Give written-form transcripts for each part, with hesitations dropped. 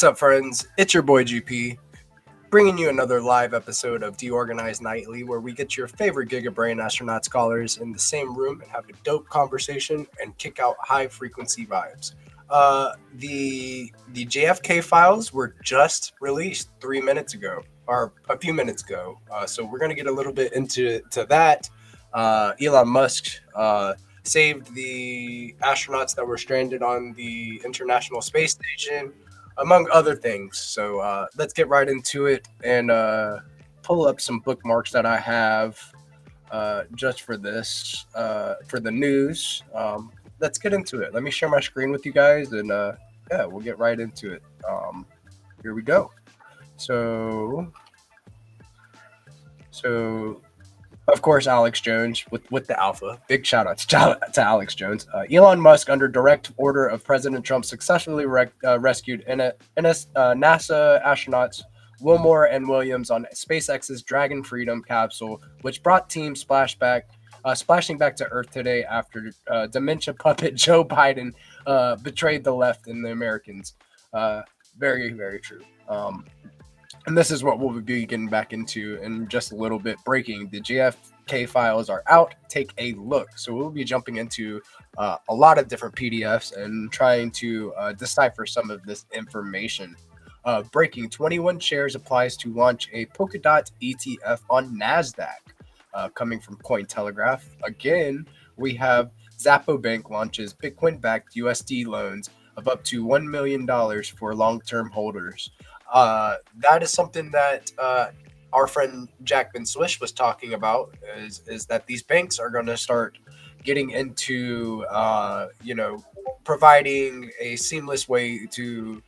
What's up, friends? It's your boy GP, bringing you another live episode of DeOrganized Nightly, where we get your favorite Gigabrain astronaut scholars in the same room and have a dope conversation and kick out high frequency vibes. The JFK files were just released 3 minutes ago, or a few minutes ago. So we're gonna get a little bit into that. Elon Musk saved the astronauts that were stranded on the International Space Station, among other things. So let's get right into it and pull up some bookmarks that I have just for this, for the news. Let's get into it. Let me share my screen with you guys, and yeah, we'll get right into it. Here we go. So, of course, Alex Jones with the Alpha. Big shout out to Alex Jones. Elon Musk, under direct order of President Trump, successfully rescued NASA astronauts Wilmore and Williams on SpaceX's Dragon Freedom capsule, which brought team splashing back to Earth today after dementia puppet Joe Biden betrayed the left and the Americans. Very, very true. And this is what we'll be getting back into in just a little bit. Breaking: the JFK files are out. Take a look. So we'll be jumping into a lot of different PDFs and trying to decipher some of this information. Breaking: 21 shares applies to launch a Polkadot ETF on NASDAQ. Coming from Cointelegraph. Again, we have Zappo Bank launches Bitcoin-backed USD loans of up to $1 million for long-term holders. That is something that our friend Jack Van Swish was talking about, is that these banks are going to start getting into, providing a seamless way to,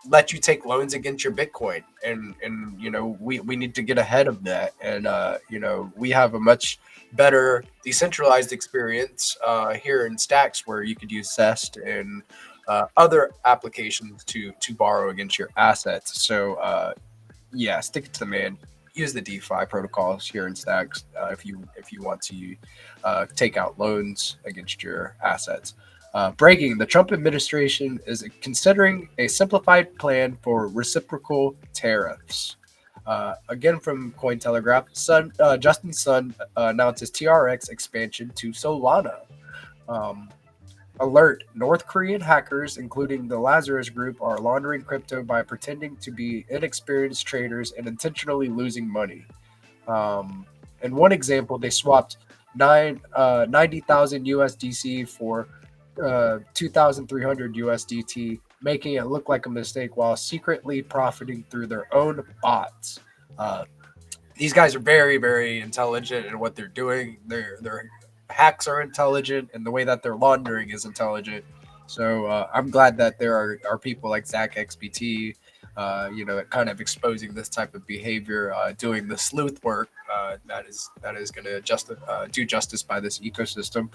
let you take loans against your Bitcoin. And we need to get ahead of that. And, we have a much better decentralized experience here in Stacks, where you could use Cest and other applications to borrow against your assets. So yeah, stick it to the man. Use the DeFi protocols here in Stacks if you want to take out loans against your assets. Breaking: the Trump administration is considering a simplified plan for reciprocal tariffs. Again from Cointelegraph, Justin Sun announces TRX expansion to Solana. Alert: North Korean hackers, including the Lazarus Group, are laundering crypto by pretending to be inexperienced traders and intentionally losing money. In one example, they swapped 90,000 USDC for 2,300 USDT, making it look like a mistake while secretly profiting through their own bots. These guys are very, very intelligent in what they're doing. Their hacks are intelligent, and the way that they're laundering is intelligent. So I'm glad that there are people like Zach XBT, kind of exposing this type of behavior, doing the sleuth work that is going to do justice by this ecosystem.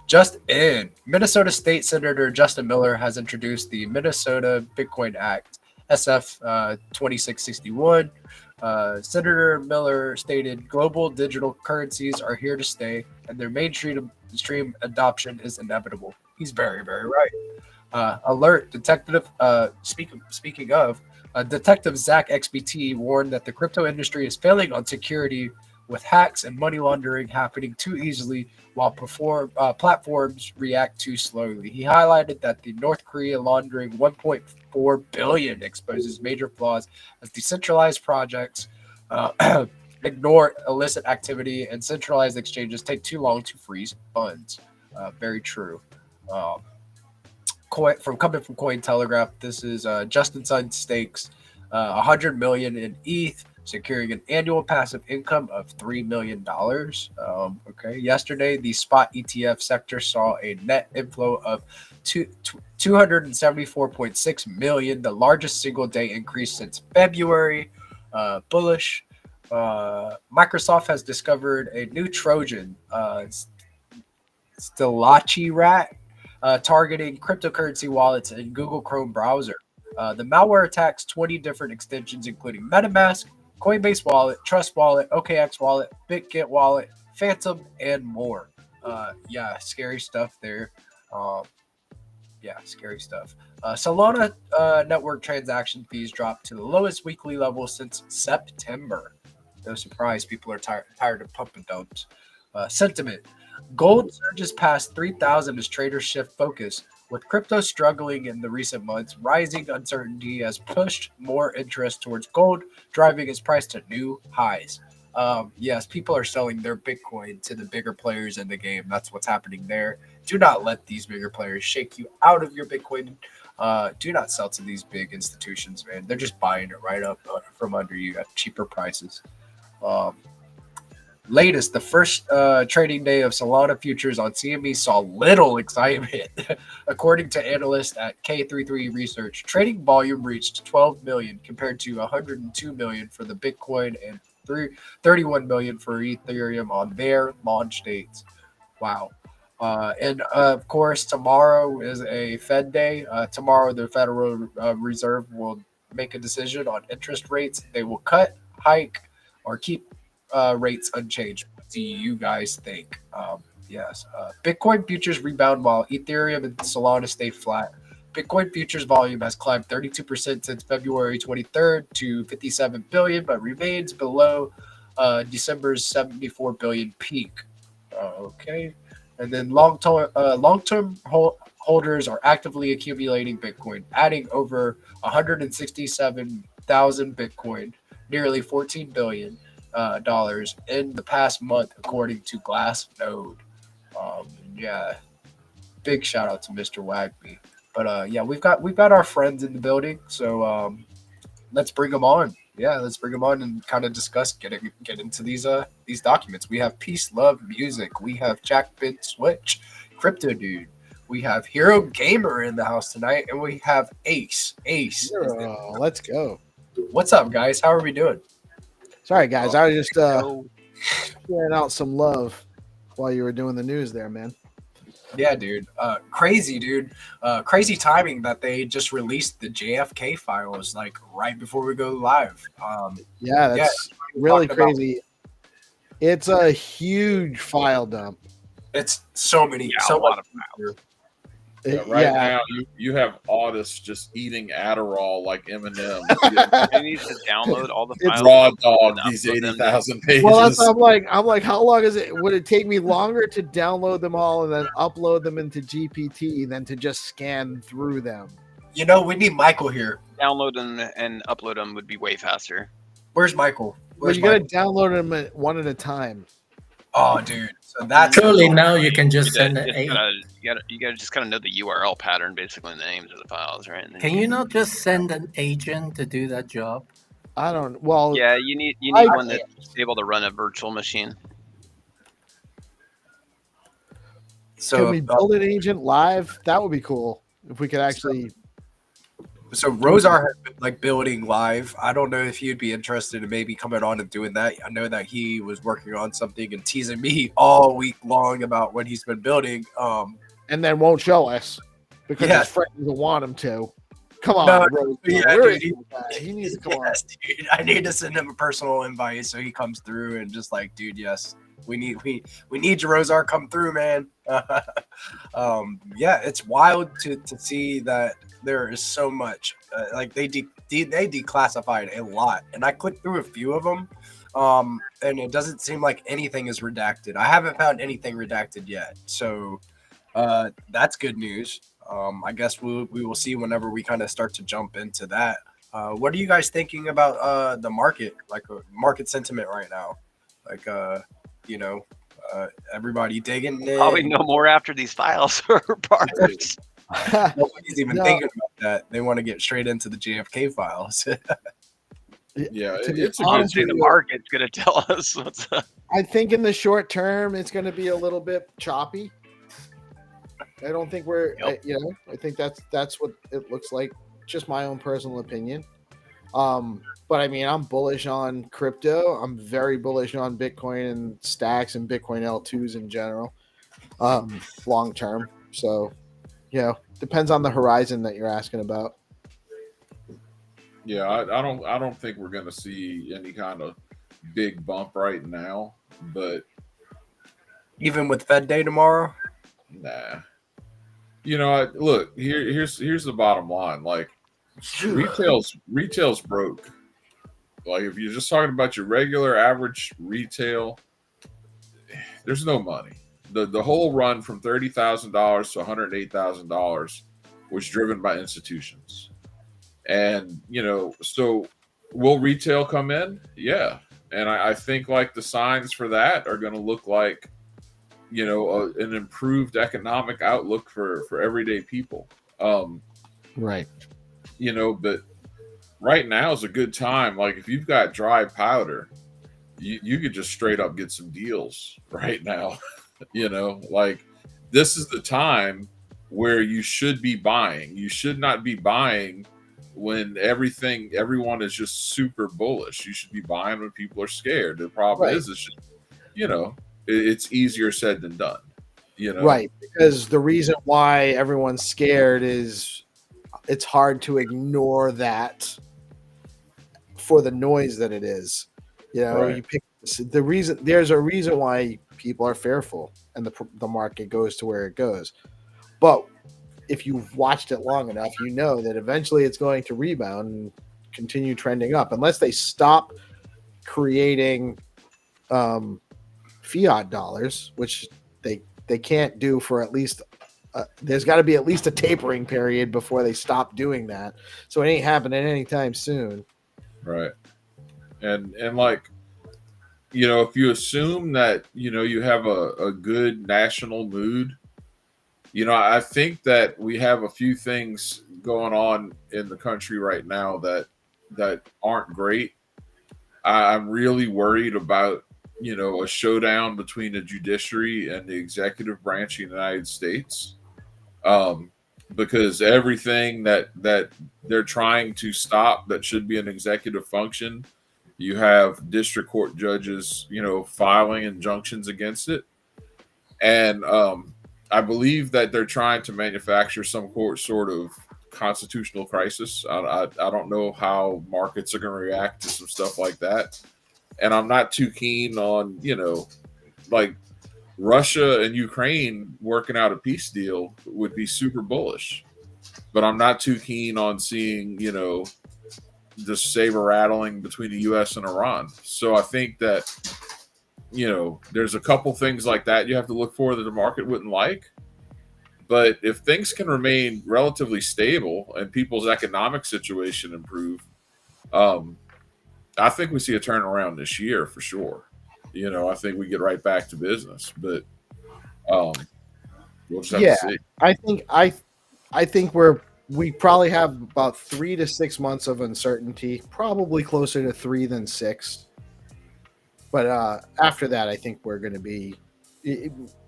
Just in, Minnesota State Senator Justin Miller has introduced the Minnesota Bitcoin Act, SF 2661. Senator Miller stated global digital currencies are here to stay, and their mainstream adoption is inevitable. He's very, very right. Alert: Detective. Speaking of, Detective Zach XBT warned that the crypto industry is failing on security, with hacks and money laundering happening too easily while platforms react too slowly. He highlighted that the North Korea laundering 1.4 billion exposes major flaws as decentralized projects ignore illicit activity and centralized exchanges take too long to freeze funds. Very true. Coming from Cointelegraph, this is Justin Sun stakes 100 million in ETH, securing an annual passive income of $3 million. Okay. Yesterday, the spot ETF sector saw a net inflow of 274.6 million, the largest single day increase since February. Bullish. Microsoft has discovered a new Trojan, Stilachi rat, targeting cryptocurrency wallets in Google Chrome browser. The malware attacks 20 different extensions, including MetaMask, Coinbase Wallet, Trust Wallet, OKX Wallet, BitGet Wallet, Phantom, and more. Yeah, scary stuff there. Yeah, scary stuff. Solana network transaction fees dropped to the lowest weekly level since September. No surprise, people are tired of pump and dumps. Sentiment: gold surges past 3,000 as traders shift focus. With crypto struggling in the recent months, rising uncertainty has pushed more interest towards gold, driving its price to new highs. Yes, people are selling their Bitcoin to the bigger players in the game. That's what's happening there. Do not let these bigger players shake you out of your Bitcoin. Do not sell to these big institutions, man. They're just buying it right up from under you at cheaper prices. Um, Latest, the first trading day of Solana futures on CME saw little excitement. According to analysts at K33 Research, trading volume reached 12 million compared to 102 million for the Bitcoin and 31 million for Ethereum on their launch dates. Wow. And of course, tomorrow is a Fed day. Tomorrow, the Federal Reserve will make a decision on interest rates. They will cut, hike, or keep rates unchanged. What do you guys think? Yes. Bitcoin futures rebound while Ethereum and Solana stay flat. Bitcoin futures volume has climbed 32% since February 23rd to 57 billion, but remains below December's 74 billion peak. Okay. And then long-term holders are actively accumulating Bitcoin, adding over 167,000 Bitcoin, nearly 14 billion dollars in the past month, according to Glassnode. Um, yeah, big shout out to Mr. Wagme. But yeah, we've got our friends in the building, so let's bring them on. Yeah, let's bring them on and kind of discuss get into these documents. We have Peace, Love, Music. We have Jack Bit Switch, Crypto Dude. We have Hero Gamer in the house tonight, and we have Ace. Ace, Let's go. What's up, guys? How are we doing? Sorry, guys. I was just sharing out some love while you were doing the news there, man. Yeah, dude. Crazy, dude. Crazy timing that they just released the JFK files like right before we go live. Yeah, that's really crazy. It's a huge file dump. It's so many, so a lot of files. Right now, you have artists just eating Adderall like Eminem. He needs to download all the files. Raw dog these 80,000 pages. Well, that's I'm like, how long is it? Would it take me longer to download them all and then upload them into GPT than to just scan through them? You know, we need Michael here. Download them and upload them would be way faster. Where's Michael? Well, you got to download them one at a time. Oh, dude. So that's surely now you can just send an you gotta just kind of know the URL pattern, basically the names of the files, right? Can you not just send an agent to do that job? I don't. Well, yeah, you need one that's able to run a virtual machine. So can we build an agent live? That would be cool if we could actually. So Rosar has been like building live. I don't know if he'd be interested in maybe coming on and doing that. I know that he was working on something and teasing me all week long about what he's been building. And then won't show us because his friends don't want him to. Come on, Rosar. Dude, he needs to come on. Dude, I need to send him a personal invite so he comes through and just like, dude, yes, we need you, Rosar, come through, man. Yeah, it's wild to see that there is so much. Like they declassified a lot, and I clicked through a few of them, and it doesn't seem like anything is redacted. I haven't found anything redacted yet, so that's good news. I guess we will see whenever we kind of start to jump into that. What are you guys thinking about the market, like market sentiment right now? Like, everybody digging it? Probably no more after these files are parts. Nobody's even thinking about that. They want to get straight into the JFK files. Yeah, it's honestly the market's going to tell us what's up. I think in the short term, it's going to be a little bit choppy. I don't think we're, I think that's what it looks like. Just my own personal opinion. But I mean, I'm bullish on crypto. I'm very bullish on Bitcoin and stacks and Bitcoin L2s in general, long term. So, depends on the horizon that you're asking about. Yeah, I don't think we're going to see any kind of big bump right now, but even with Fed Day tomorrow, nah. Look, here's the bottom line. Like retail's broke. Like if you're just talking about your regular average retail, there's no money. The whole run from $30,000 to $108,000 was driven by institutions. And so will retail come in? Yeah. And I think like the signs for that are going to look like an improved economic outlook for everyday people. Right. But right now is a good time. Like if you've got dry powder, you could just straight up get some deals right now. Like this is the time where you should be buying. You should not be buying when everyone is just super bullish. You should be buying when people are scared. The problem Right. is it's just, it's easier said than done. Right, because the reason why everyone's scared is it's hard to ignore that for the noise that it is. Right. You pick the reason. There's a reason why people are fearful, and the market goes to where it goes. But if you've watched it long enough, you know that eventually it's going to rebound and continue trending up, unless they stop creating fiat dollars, which they can't do for at least. There's got to be at least a tapering period before they stop doing that. So it ain't happening anytime soon. Right. And like, if you assume that, you have a good national mood, I think that we have a few things going on in the country right now that aren't great. I'm really worried about, a showdown between the judiciary and the executive branch of the United States. Because everything that they're trying to stop that should be an executive function, you have district court judges, filing injunctions against it. And I believe that they're trying to manufacture some sort of constitutional crisis. I don't know how markets are going to react to some stuff like that. And I'm not too keen on, like Russia and Ukraine working out a peace deal would be super bullish. But I'm not too keen on seeing, the saber rattling between the US and Iran. So I think that, there's a couple things like that you have to look for that the market wouldn't like. But if things can remain relatively stable and people's economic situation improve, I think we see a turnaround this year for sure. I think we get right back to business. But we'll just have to see. I think we probably have about 3 to 6 months of uncertainty, probably closer to 3 than 6. But after that, I think we're going to be.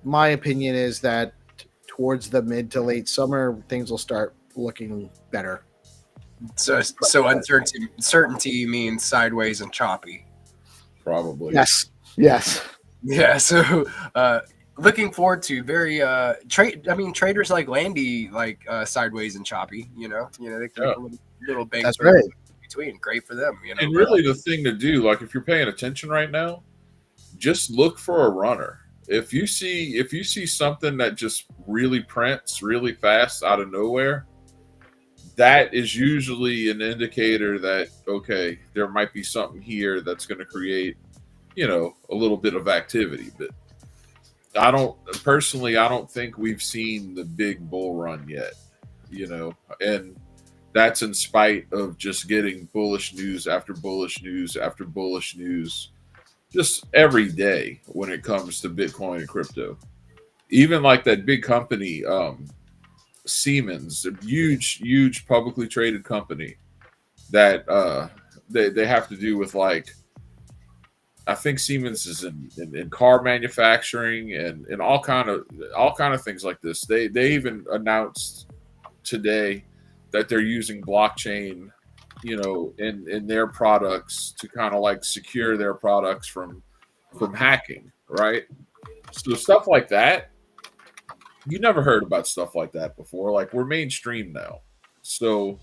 My opinion is that towards the mid to late summer, things will start looking better. So uncertainty means sideways and choppy. Probably. Yes. Yeah. So looking forward to very traders like Landy sideways and choppy. They can make a little bank. That's right. Between, great for them. And really, the thing to do, like if you're paying attention right now, just look for a runner. If you see something that just really prints really fast out of nowhere, that is usually an indicator that, okay, there might be something here that's going to create, a little bit of activity. But I don't think we've seen the big bull run yet, and that's in spite of just getting bullish news after bullish news after bullish news just every day when it comes to Bitcoin and crypto. Even like that big company, Siemens, a huge publicly traded company that they have to do with I think Siemens is in car manufacturing and all kind of things like this. They even announced today that they're using blockchain, in their products to kind of secure their products from hacking, right? So stuff like that, you never heard about stuff like that before. Like we're mainstream now, so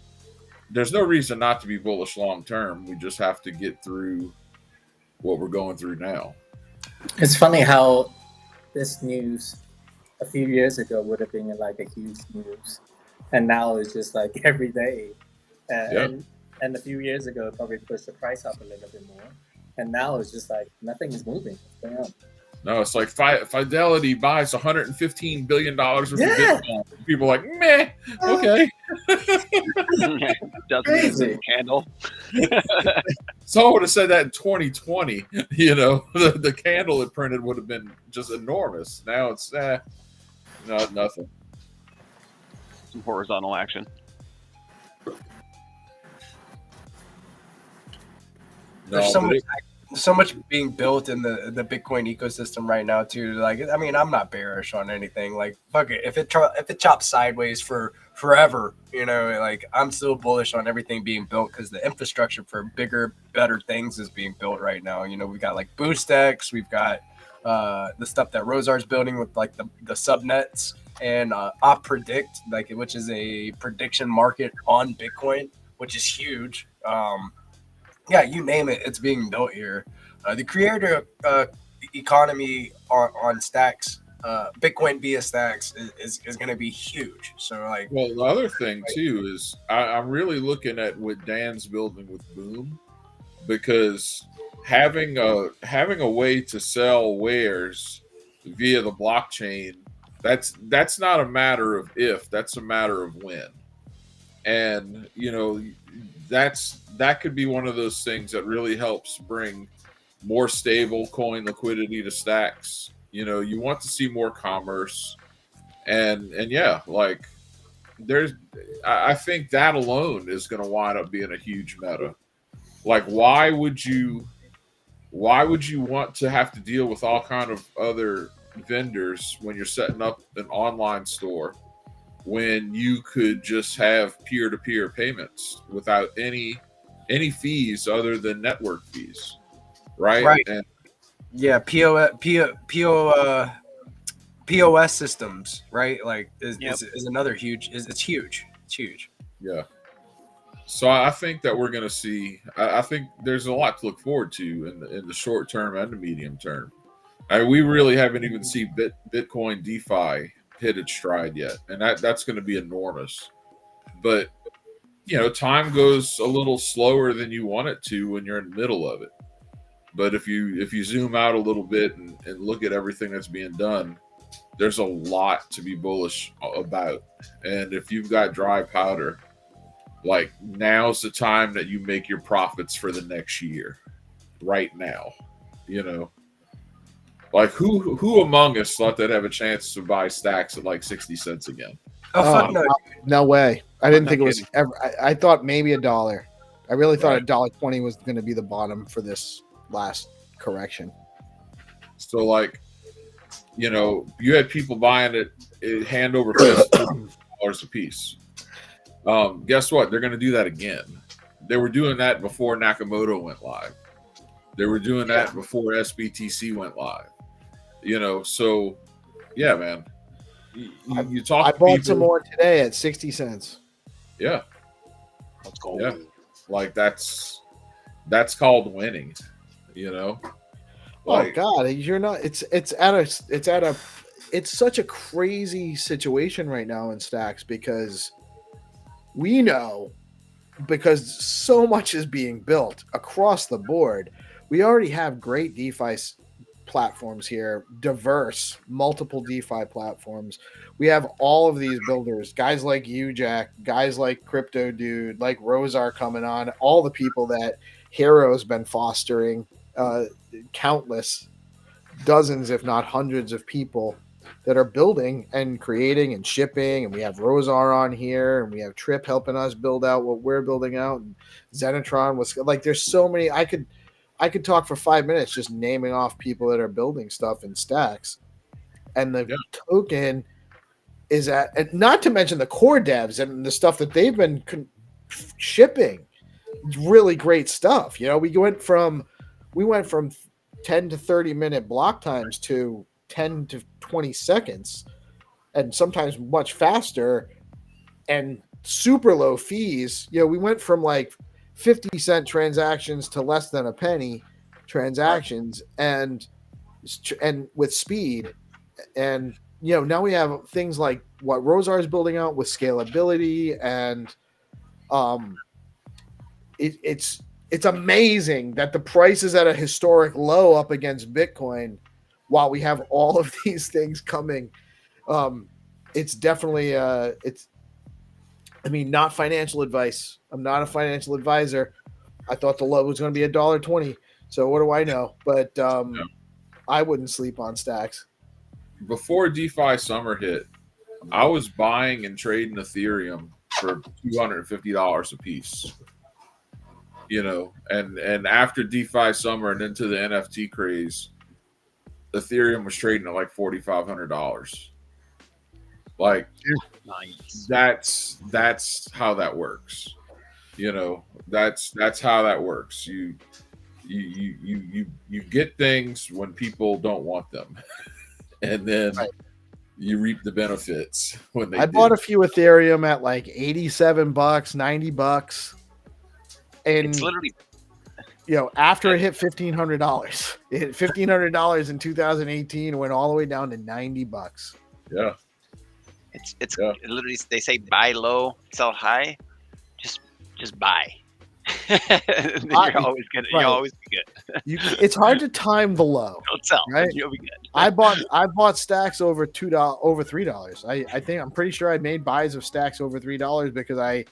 there's no reason not to be bullish long term. We just have to get through what we're going through now. It's funny how this news a few years ago would have been like a huge news, and now it's just like every day. Yeah. And a few years ago, it probably pushed the price up a little bit more, and now it's just like nothing is moving. What's going on? No, it's like Fidelity buys $115 billion worth of Yeah. Bitcoin. People are like, meh, okay. Doesn't Crazy. candle. Someone would have said that in 2020. You know, the candle it printed would have been just enormous. Now it's nothing. Some horizontal action. There's No, so much being built in the Bitcoin ecosystem right now too. Like, I mean, I'm not bearish on anything. Like, fuck it, if it chops sideways for forever, you know, like I'm still bullish on everything being built because the infrastructure for bigger, better things is being built right now. You know, we've got like BoostX, we've got the stuff that Rosar's building with like the subnets and OpPredict, like which is a prediction market on Bitcoin, which is huge. Yeah, you name it, it's being built here. The creator economy on Stacks, Bitcoin via Stacks is going to be huge. So, like, well, the other thing too is I'm really looking at what Dan's building with Boom, because having a way to sell wares via the blockchain, that's not a matter of if, that's a matter of when. And you know, that could be one of those things that really helps bring more stable coin liquidity to Stacks. You know, you want to see more commerce, and yeah, like I think that alone is going to wind up being a huge meta. Like, why would you want to have to deal with all kind of other vendors when you're setting up an online store, when you could just have peer-to-peer payments without any fees other than network fees, right? Right. And yeah, POS systems, right? Like, is another huge. It's huge. It's huge. yeah. So I think that we're going to see. I think there's a lot to look forward to in the short term and the medium term. We really haven't even seen Bitcoin DeFi hit its stride yet, and that's going to be enormous. But you know, time goes a little slower than you want it to when you're in the middle of it. But if you zoom out a little bit and look at everything that's being done, there's a lot to be bullish about. And if you've got dry powder, like, now's the time that you make your profits for the next year. Right now, you know. Like, who among us thought they'd have a chance to buy Stacks at like 60 cents again? Oh, fuck no. No way. I didn't not think it was kidding. ever. I thought maybe $1. I really thought Right. $1.20 was going to be the bottom for this last correction. So, like, you know, you had people buying it hand over fist, $2 a piece. Guess what? They're going to do that again. They were doing that before Nakamoto went live. They were doing that before SBTC went live. You know, so yeah, man. You talk. I to bought people, some more today at 60 cents. Yeah, Let's go. yeah. Like, that's called winning. You know. Oh God, you're not. It's such a crazy situation right now in Stacks because we know, because so much is being built across the board. We already have great DeFi platforms here, diverse, multiple DeFi platforms. We have all of these builders, guys like you, Jack, guys like Crypto Dude, like Rosar coming on, all the people that Hero's been fostering, countless, dozens, if not hundreds of people that are building and creating and shipping. And we have Rosar on here, and we have Trip helping us build out what we're building out. And Zenitron was like, there's so many. I could talk for 5 minutes just naming off people that are building stuff in Stacks. And the token is at, and not to mention the core devs and the stuff that they've been shipping. Really great stuff. You know, we went from 10 to 30 minute block times to 10 to 20 seconds, and sometimes much faster, and super low fees. You know, we went from like 50-cent transactions to less than a penny transactions, and with speed, and now we have things like what Rosar is building out with scalability, and it's amazing that the price is at a historic low up against Bitcoin, while we have all of these things coming. It's definitely not financial advice. I'm not a financial advisor. I thought the low was going to be $1.20. So what do I know? But I wouldn't sleep on stacks. Before DeFi summer hit, I was buying and trading Ethereum for $250 a piece. And after DeFi summer and into the NFT craze, Ethereum was trading at like $4,500. Like, Nice. that's how that works. That's how that works. You get things when people don't want them, and then you reap the benefits when they. I bought a few Ethereum at like $87, $90, and It's literally after it hit $1,500, it hit $1,500 in 2018, went all the way down to $90. Yeah. it's literally, they say buy low, sell high. Just buy. You're always good. Right. You'll always be good. It's hard to time the low. Don't sell. Right? You'll be good. I bought stacks over $3. I'm pretty sure I made buys of stacks over $3 because I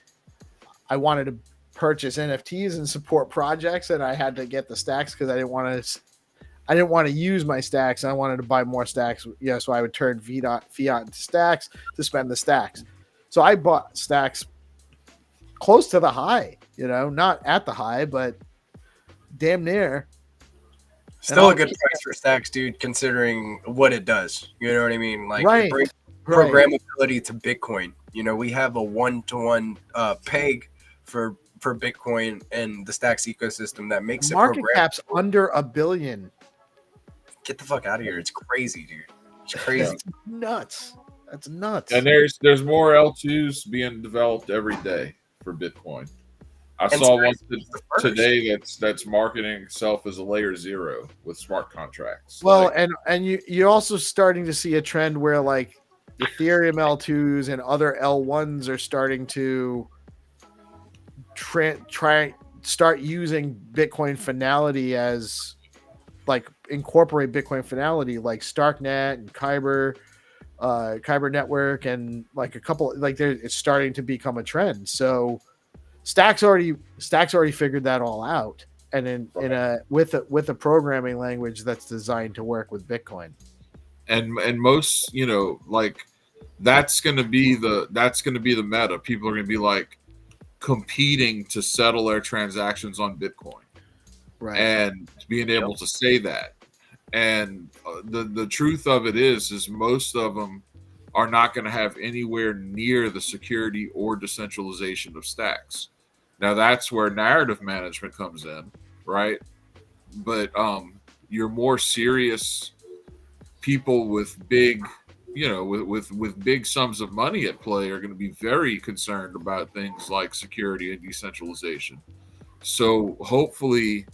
wanted to purchase NFTs and support projects, and I had to get the stacks because I didn't want to use my stacks. I wanted to buy more stacks. So I would turn fiat into stacks to spend the stacks. So I bought stacks close to the high, not at the high, but damn near. Still a good price for stacks, dude, considering what it does. You know what I mean? Like, Right. it brings programmability to Bitcoin. We have a 1-to-1 peg for Bitcoin and the stacks ecosystem that makes Market it programmable. cap's under $1 billion. Get the fuck out of here. It's crazy, dude. It's crazy. Nuts. That's nuts. And there's more L2s being developed every day for Bitcoin. I And saw one Stacks is the first. today that's marketing itself as a layer 0 with smart contracts. Well, Like, and you're also starting to see a trend where like Ethereum L2s and other L1s are starting to start using Bitcoin finality as like incorporate Bitcoin finality, like Starknet and Kyber Network, and like a couple like it's starting to become a trend. So Stacks already figured that all out, and with a programming language that's designed to work with Bitcoin. and most, like that's going to be the meta. People are going to be like competing to settle their transactions on Bitcoin. Right. And being able to say that. And the truth of it is most of them are not going to have anywhere near the security or decentralization of stacks. Now that's where narrative management comes in, right? But your more serious people with big, with big sums of money at play are going to be very concerned about things like security and decentralization. So hopefully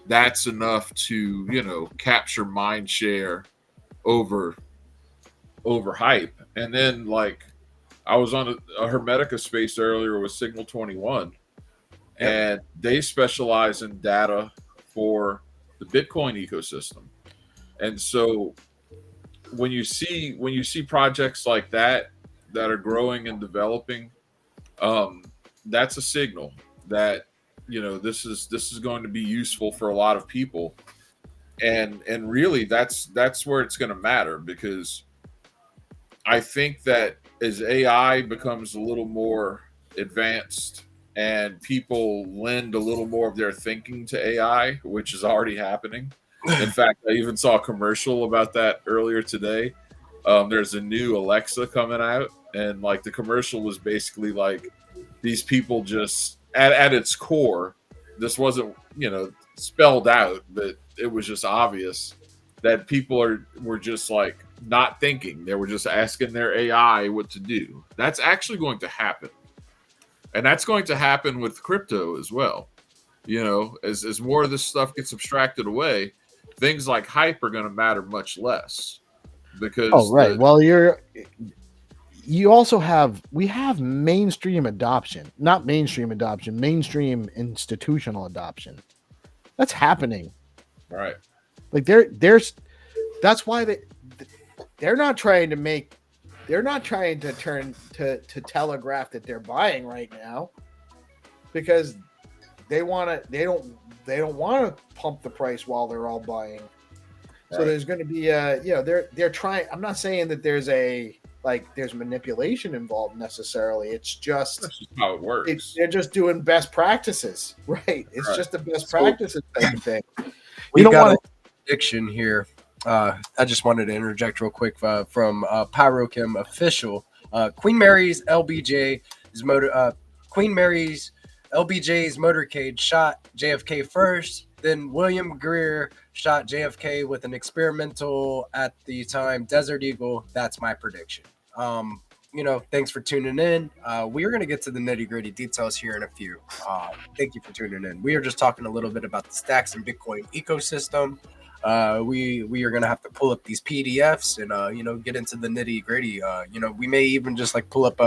that's enough to, capture mind share over hype. And then like I was on a Hermetica space earlier with Signal 21, and they specialize in data for the Bitcoin ecosystem. And so when you see projects like that are growing and developing, that's a signal that this is going to be useful for a lot of people, and really that's where it's going to matter, because I think that as AI becomes a little more advanced and people lend a little more of their thinking to AI, which is already happening. In fact, I even saw a commercial about that earlier today. There's a new Alexa coming out, and like the commercial was basically like these people just at its core, this wasn't spelled out, but it was just obvious that people were just like not thinking. They were just asking their AI what to do. That's actually going to happen. And that's going to happen with crypto as well. As more of this stuff gets abstracted away, things like hype are going to matter much less. because right. Well, you also have we have mainstream adoption, not mainstream adoption, mainstream institutional adoption. That's happening. right. Like there's that's why they're not trying to make they're not trying to turn to telegraph that they're buying right now because they don't want to pump the price while they're all buying. So Right. there's going to be they're trying. I'm not saying that there's manipulation involved necessarily. It's just That's just how it works. they're just doing best practices, right? It's Right. just a best So- practices type of thing. We You don't got want a prediction here. I just wanted to interject real quick from Pyrochem official. Queen Mary's LBJ's motorcade shot JFK first. Then William Greer shot JFK with an experimental at the time Desert Eagle. That's my prediction. Thanks for tuning in. We are going to get to the nitty gritty details here in a few. Thank you for tuning in. We are just talking a little bit about the stacks and Bitcoin ecosystem. We are going to have to pull up these PDFs and get into the nitty gritty. We may even just like pull up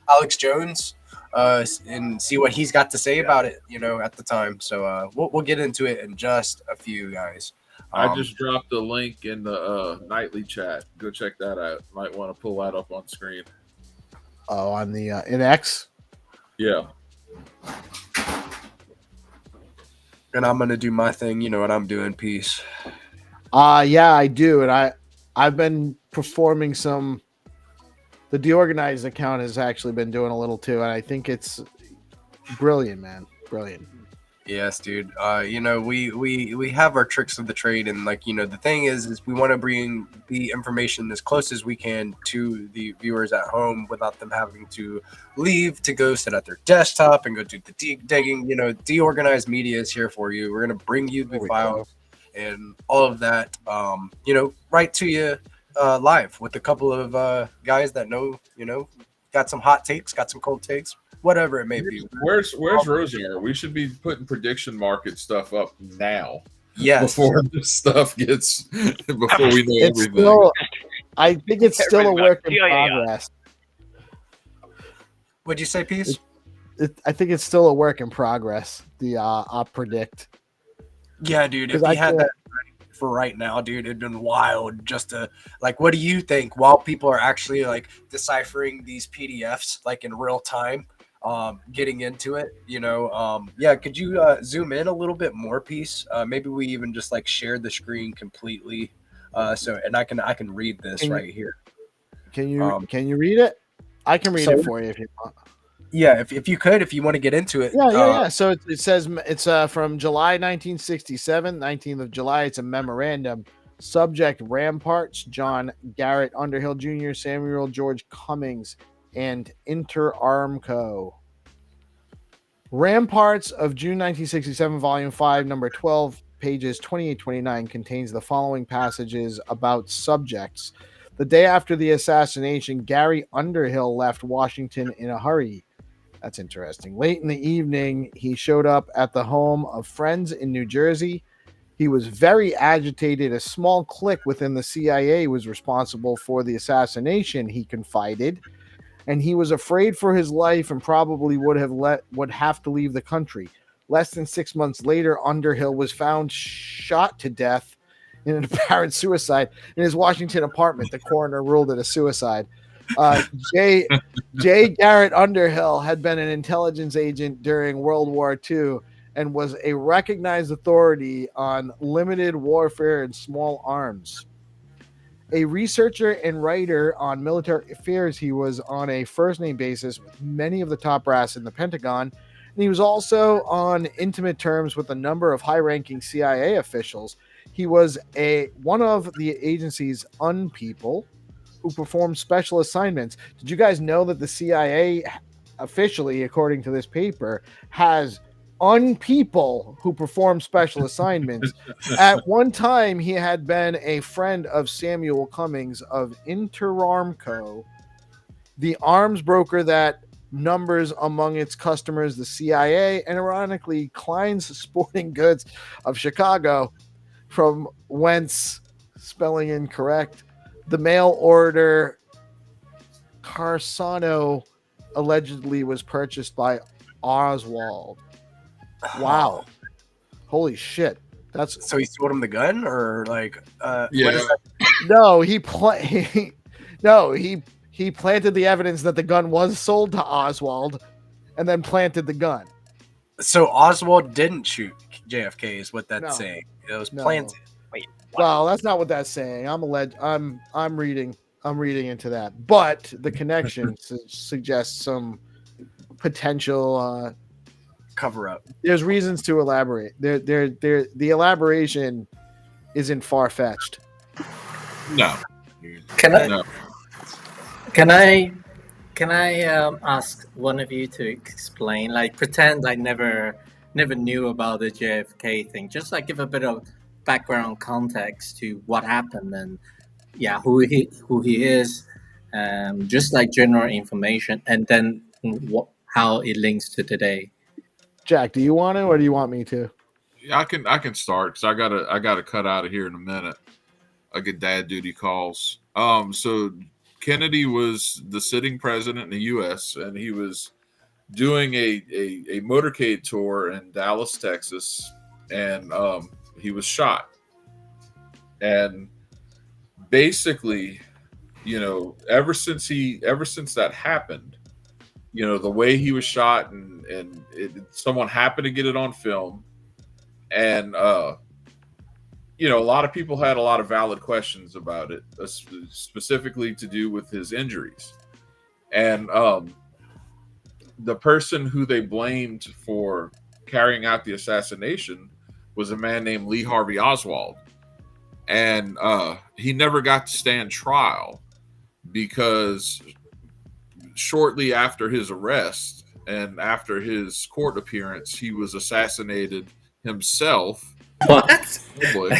Alex Jones and see what he's got to say about it. At the time. So we'll get into it in just a few, guys. I just dropped the link in the nightly chat. Go check that out. Might want to pull that up on screen. on the in X. Yeah. And I'm gonna do my thing. You know what I'm doing. Peace. Yeah, I do, and I've been performing some. The DeOrganized account has actually been doing a little too, and I think it's brilliant, man. Brilliant. Yes, dude. We have our tricks of the trade, and the thing is we want to bring the information as close as we can to the viewers at home without them having to leave to go sit at their desktop and go do the digging. DeOrganized Media is here for you. We're gonna bring you the files and all of that. Right to you live with a couple of guys that know. Got some hot takes, got some cold takes. Whatever it may be. Where's Rozier? We should be putting prediction market stuff up now. Yes. Before this stuff gets before we know It's everything. still, I think it's still a work in Yeah. progress. What'd you say, Peace? I think it's still a work in progress. The I'll predict. Yeah, dude. If 'Cause I you had can't- that for right now, dude, it'd been wild just to what do you think while people are actually deciphering these PDFs in real time, getting into it, could you zoom in a little bit more, Peace? Maybe we even just share the screen completely. And I can read this right here. Can you read it? I can read it for you if you want. Yeah, if you want to get into it. Yeah. So it says it's from July 1967, 19th of July. It's a memorandum. Subject: Ramparts, John Garrett Underhill Jr., Samuel George Cummings, and Inter Armco. Ramparts of June 1967, Volume 5, Number 12, pages 28-29, contains the following passages about subjects. The day after the assassination, Gary Underhill left Washington in a hurry. That's interesting. Late in the evening, he showed up at the home of friends in New Jersey. He was very agitated. A small clique within the CIA was responsible for the assassination, he confided, and he was afraid for his life and probably would have to leave the country. Less than 6 months later, Underhill was found shot to death in an apparent suicide in his Washington apartment. The coroner ruled it a suicide. J. Garrett Underhill had been an intelligence agent during World War II and was a recognized authority on limited warfare and small arms. A researcher and writer on military affairs, he was on a first-name basis with many of the top brass in the Pentagon, and he was also on intimate terms with a number of high-ranking CIA officials. He was one of the agency's unpeople who performed special assignments. Did you guys know that the CIA officially, according to this paper, has unpeople who perform special assignments? At one time, he had been a friend of Samuel Cummings of Interarmco, the arms broker that numbers among its customers the CIA, and ironically, Klein's Sporting Goods of Chicago, from whence, spelling incorrect, the mail order Carsano allegedly was purchased by Oswald. Wow. Holy shit. That's So he sold him the gun, or like, what Yeah, is that? no, he planted the evidence that the gun was sold to Oswald and then planted the gun. So Oswald didn't shoot JFK, is what that's No. saying. It was No. planted. Wait, what? Well, that's not what that's saying. I'm reading into that. But the connection suggests some potential Cover up. there's reasons to elaborate. The elaboration isn't far-fetched. no, Can I no. can I ask one of you to explain, like pretend I never knew about the JFK thing, just like give a bit of background context to what happened and who he is, just like general information, and then how it links to today. Jack, do you want to, or do you want me to? I can start because I gotta cut out of here in a minute. I get dad duty calls. So Kennedy was the sitting president in the U.S. and he was doing a motorcade tour in Dallas, Texas, and he was shot. And basically, ever since that happened, the way he was shot, and someone happened to get it on film, and a lot of people had a lot of valid questions about it, specifically to do with his injuries, and the person who they blamed for carrying out the assassination was a man named Lee Harvey Oswald, and he never got to stand trial because shortly after his arrest and after his court appearance, he was assassinated himself. What?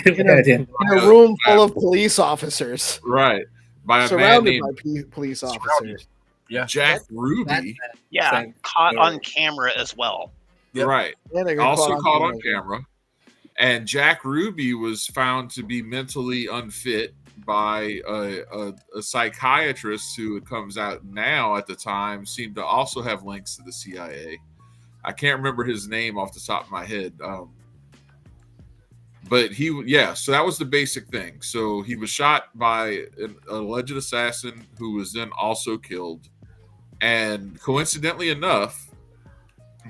In a room full of police officers, Right. By a man surrounded named by police officers. Yeah. Jack Ruby. Yeah, caught on camera as well. Yep. Right. Yeah, they got Also caught on camera. And Jack Ruby was found to be mentally unfit by a psychiatrist who, it comes out now, at the time seemed to also have links to the CIA. I can't remember his name off the top of my head. But so that was the basic thing. So he was shot by an alleged assassin who was then also killed. And coincidentally enough,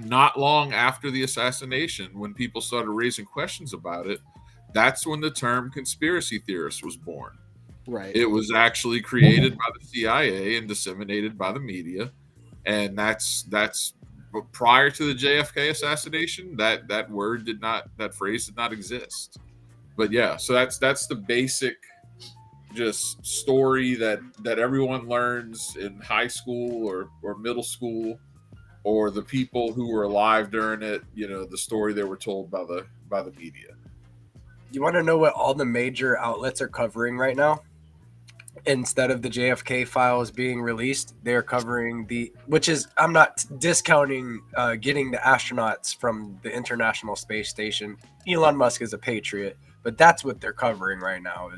not long after the assassination, when people started raising questions about it, that's when the term conspiracy theorist was born. Right. It was actually created by the CIA and disseminated by the media. And that's prior to the JFK assassination, that phrase did not exist. But yeah, so that's the basic just story that everyone learns in high school or middle school, or the people who were alive during it, the story they were told by the media. You want to know what all the major outlets are covering right now? Instead of the JFK files being released, they're covering which is, I'm not discounting getting the astronauts from the International Space Station. Elon Musk is a patriot, but that's what they're covering right now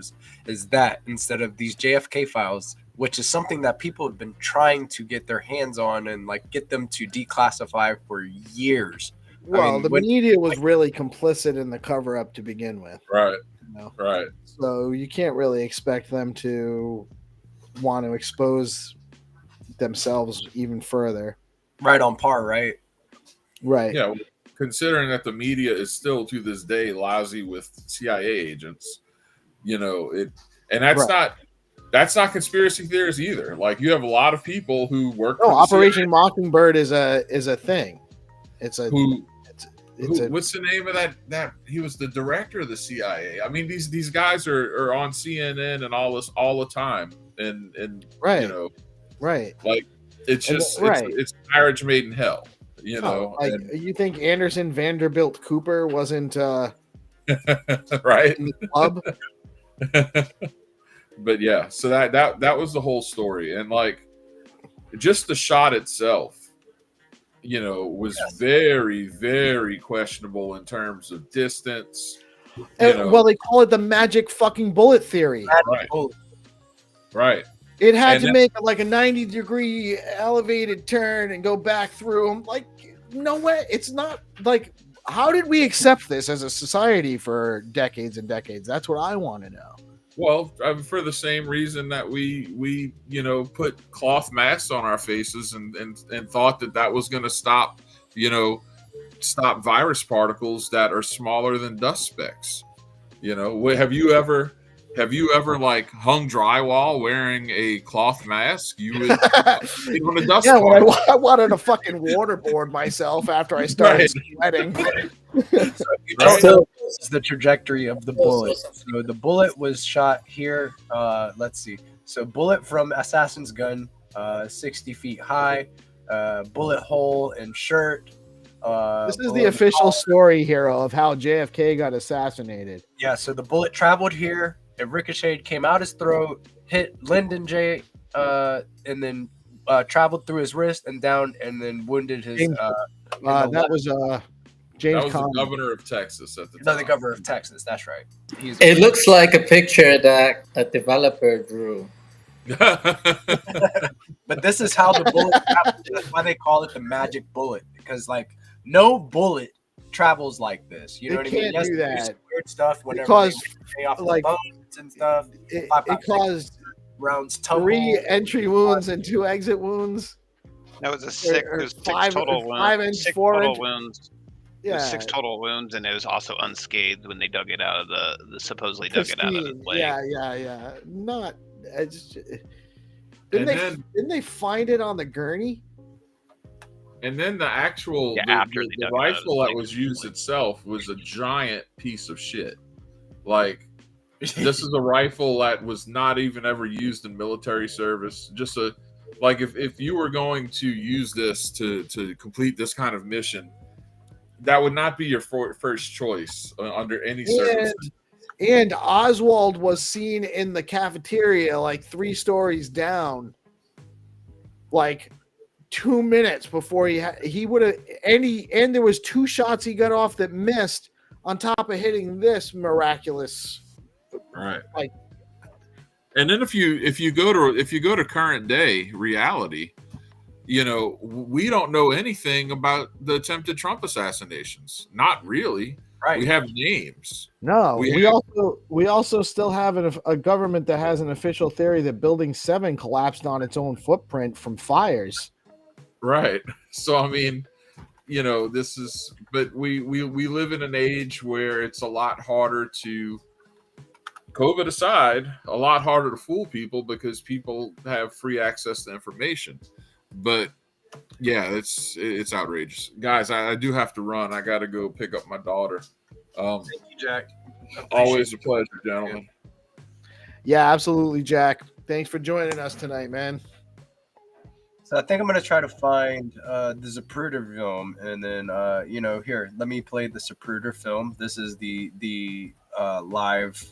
is that instead of these JFK files, which is something that people have been trying to get their hands on and like get them to declassify for years. Well, the media was really complicit in the cover up to begin with. Right. Right. So you can't really expect them to want to expose themselves even further. Right on par, right? Right. Yeah. Considering that the media is still to this day lousy with CIA agents, and that's not conspiracy theories either. Like, you have a lot of people who work. No, Operation Mockingbird is a thing. It's what's the name of that he was the director of the CIA. I mean, these guys are on CNN and all this all the time, and right, right. Like, it's just it's marriage made in hell. You think Anderson Vanderbilt Cooper wasn't right in the club? But yeah, so that was the whole story, and like, just the shot itself, was very, very questionable in terms of distance. Well, they call it the magic fucking bullet theory. Right. Right. It had And to then- make like a 90-degree elevated turn and go back through. I'm like, no way. It's not like, how did we accept this as a society for decades and decades? That's what I want to know. Well, for the same reason that we put cloth masks on our faces and thought that was going to stop virus particles that are smaller than dust specks. Have you ever like hung drywall wearing a cloth mask? You would on a dust Yeah, when particle. I wanted to fucking waterboard myself after I started sweating. Don't know is the trajectory of the bullet. So the bullet was shot here. Let's see. So bullet from assassin's gun, 60 feet high. Bullet hole in shirt. This is the official story here of how JFK got assassinated. Yeah. So the bullet traveled here. It ricocheted, came out his throat, hit Lyndon J. And then traveled through his wrist and down, and then wounded his. That was James. That was the governor of Texas at the time. No, the governor of Texas. That's right. It looks like a picture that a developer drew. But this is how the bullet travels. That's why they call it the magic bullet, because like no bullet travels like this. You know what I mean? Can't do there's that. weird stuff whenever Because, they off like, the bones and stuff. It Pop out caused rounds tumble. 3 entry wounds and 2 exit wounds. That was a six. Or It was 6 5 total wounds. 5 and 6 4 total inch- wounds. It Yeah, was 6 total wounds, and it was also unscathed when they dug it out of the supposedly dug it out of his pristine. leg. Yeah. Not. And then- Didn't they find it on the gurney? And then the actual after they the dug it out of his rifle that leg. was used itself was a giant piece of shit. Like this is a rifle that was not even ever used in military service. Just if you were going to use this to complete this kind of mission, that would not be your first choice under any circumstances. And Oswald was seen in the cafeteria like 3 stories down, like 2 minutes before he would have and there was 2 shots he got off that missed on top of hitting this miraculous. Right. Like, and then if you go to current day reality, we don't know anything about the attempted Trump assassinations. Not really. Right. We have names. No, We we also still have a government that has an official theory that Building 7 collapsed on its own footprint from fires. Right. So I mean, this is, but we live in an age where it's a lot harder to, COVID aside, a lot harder to fool people because people have free access to information. But yeah, it's outrageous, guys. I do have to run. I got to go pick up my daughter. Thank you, Jack. Always a pleasure, gentlemen. Yeah, absolutely, Jack. Thanks for joining us tonight, man. So I think I'm gonna try to find the Zapruder film, and then here, let me play the Zapruder film. This is the live.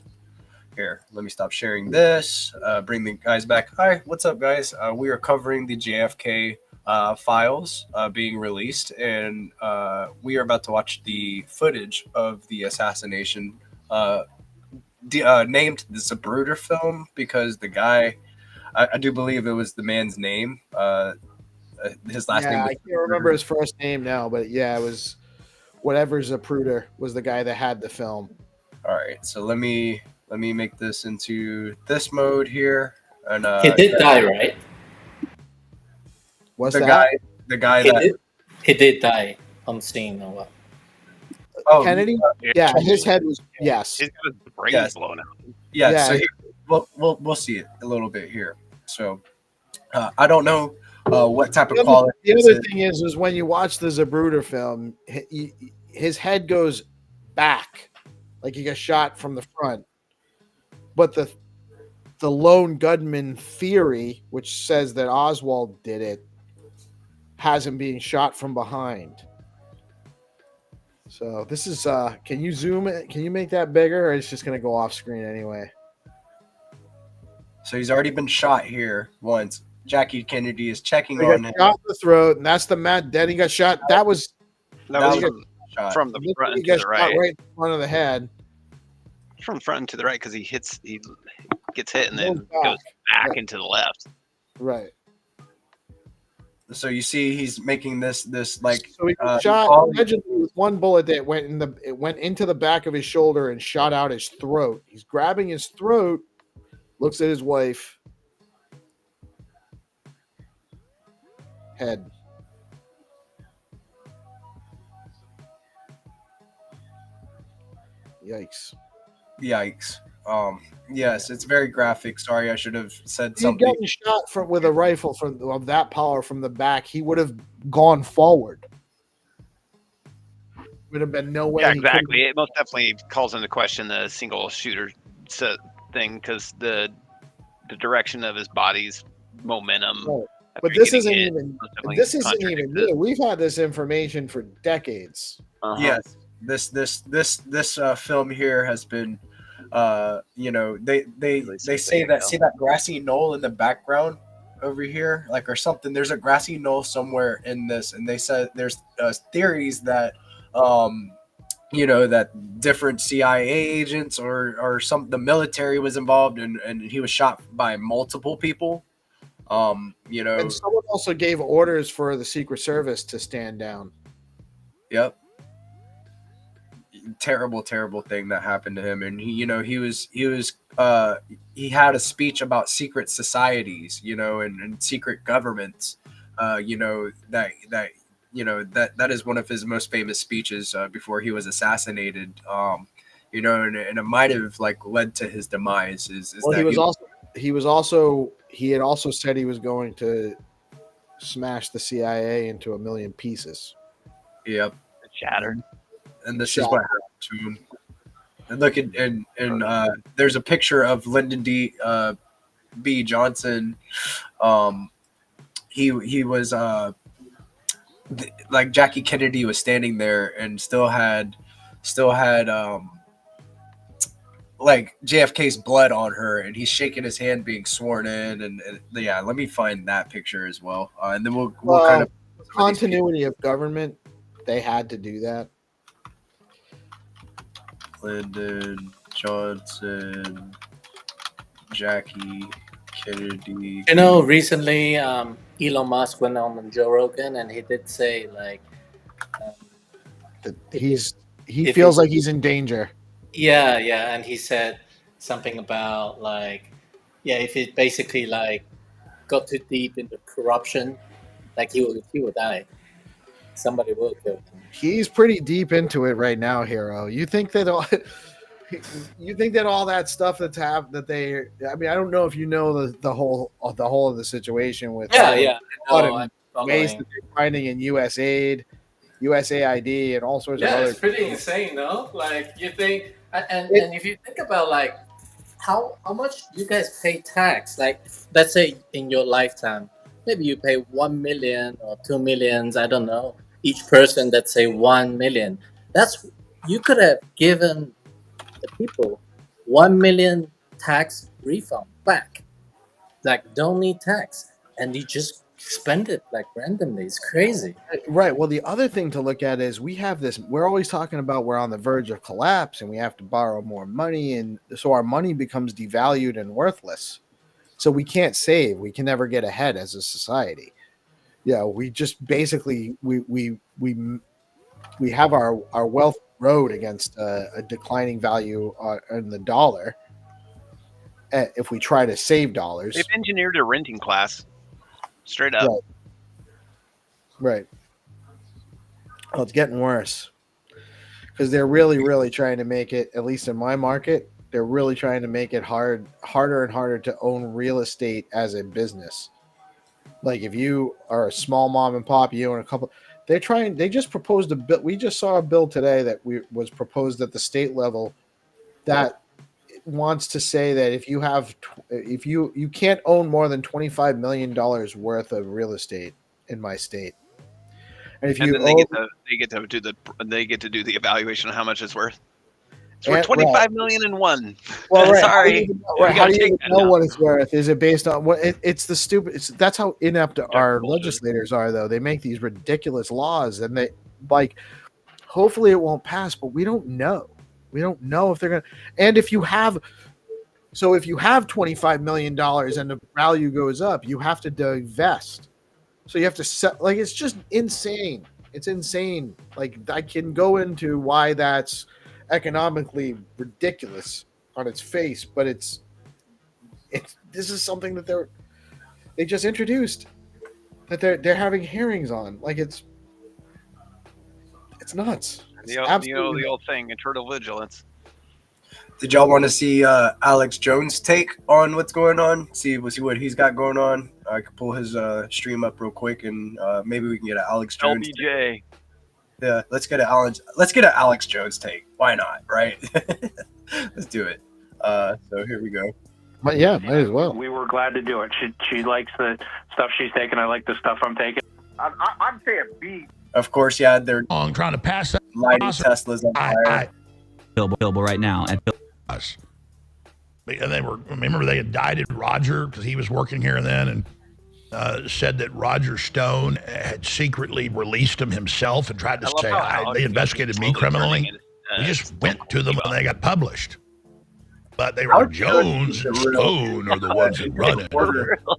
Here, let me stop sharing this. Bring the guys back. Hi, what's up, guys? We are covering the JFK files being released, and we are about to watch the footage of the assassination named the Zapruder film because the guy, I do believe it was the man's name. His last name. I can't remember his first name now, but yeah, it was whatever Zapruder was the guy that had the film. All right, so let me make this into this mode here, and He did die, right? What's the that? guy that He did die on scene or what? Kennedy? Yeah, his head was yes. He's got his brains Yes. blown out. Yeah, Yeah. so here, we'll see it a little bit here. So I don't know what type of quality. The other thing is when you watch the Zapruder film, his head goes back, like he got shot from the front. But the lone gunman theory, which says that Oswald did it, has him being shot from behind. So this is can you zoom it? Can you make that bigger, or it's just gonna go off screen anyway? So he's already been shot here once. Jackie Kennedy is checking He on got him. shot in the throat, and that's the Matt. Then he got shot. That was That That was was shot. from the front he and got to the shot right. right in front of the head. From front and to the right because he gets hit and Goes then goes back Right. into the left. Right. So you see, he's making this like So he shot allegedly with one bullet that went into the back of his shoulder and shot out his throat. He's grabbing his throat, looks at his wife, head. Yikes. Yikes. Yes, it's very graphic. Sorry, I should have said If he had something. gotten shot with a rifle of that power from the back, he would have gone forward. Would have been no way. Yeah, he couldn't- exactly. It most definitely calls into question the single shooter thing because the direction of his body's momentum. Right. after But this getting isn't hit even. most definitely This isn't contradicts even it. new. We've had this information for decades. Uh-huh. Yes, this film here has been, you know, they say that, see that grassy knoll in the background over here, like, or something. There's a grassy knoll somewhere in this, and they said there's theories that you know, that different CIA agents or the military was involved, and he was shot by multiple people. You know, And someone also gave orders for the Secret Service to stand down. yep. Terrible thing that happened to him. And he, you know, he had a speech about secret societies, you know, and secret governments, you know, that you know, that is one of his most famous speeches before he was assassinated. You know, and it might have like led to his demise. Well, he had also said he was going to smash the CIA into a million pieces. Yep. Shattered. And this is what happened to him. And look at and there's a picture of Lyndon B. Johnson. He was like Jackie Kennedy was standing there and still had like JFK's blood on her, and he's shaking his hand being sworn in, and yeah, let me find that picture as well, and then we'll kind of continuity of government. They had to do that. Lyndon Johnson, Jackie Kennedy. You know, recently Elon Musk went on Joe Rogan, and he did say like he feels like he's in danger. Yeah, and he said something about like, yeah, if it basically like got too deep into corruption, like he will die. Somebody will kill him. He's pretty deep into it right now, Hero. You think that all that stuff that's happened that they? I mean, I don't know if you know the whole of the situation with Yeah. ways that they're finding in USAID, USAID, and all sorts of other. It's pretty insane, no? Like you think, and if you think about like how much you guys pay tax, like let's say in your lifetime, maybe you pay 1 million or 2 millions, I don't know, each person that say 1 million. That's you could have given the people 1 million tax refund back, like don't need tax, and you just spend it like randomly. It's crazy. Right. Well, the other thing to look at is we have this. We're always talking about we're on the verge of collapse and we have to borrow more money, and so our money becomes devalued and worthless. So we can't save. We can never get ahead as a society. Yeah, we just basically we have our wealth rode against a declining value in the dollar. If we try to save dollars, They've engineered a renting class, straight up. Right. Well, it's getting worse because they're really trying to make it. At least in my market, they're really trying to make it harder and harder to own real estate as a business. Like if you are a small mom and pop, you own a couple. They just proposed a bill. We just saw a bill today that was proposed at the state level that wants to say that if you can't own more than $25 million worth of real estate in my state, and if you then they get to do the evaluation of how much it's worth. It's worth 25 million and one. Well, right. Sorry. How do you even know what it's worth? Is it based on what? It's the stupid. That's how inept our legislators are, though. They make these ridiculous laws, and they like. Hopefully, it won't pass, but we don't know. We don't know if they're gonna. And if you have, So if you have $25 million and the value goes up, you have to divest. So you have to set, like, it's just insane. It's insane. Like, I can go into why that's economically ridiculous on its face, but it's this is something that they just introduced, that they're having hearings on. Like, it's nuts. It's absolutely the old thing, internal vigilance. Did y'all want to see Alex Jones' take on what's going on? See what he's got going on. I could pull his stream up real quick, and maybe we can get an Alex Jones. LBJ. Yeah, let's get an Alex Jones take. Why not? Right? Let's do it. So here we go. But yeah, might as well. We were glad to do it. She likes the stuff she's taking. I like the stuff I'm taking. I'm saying B. Of course, yeah, they're trying to pass that lighting Teslas on fire. Available right now at us. And remember they indicted Roger because he was working here then, and said that Roger Stone had secretly released him himself and tried to say they investigated me criminally. We just went to them when they got published. But they were Jones and Stone are the ones that run it.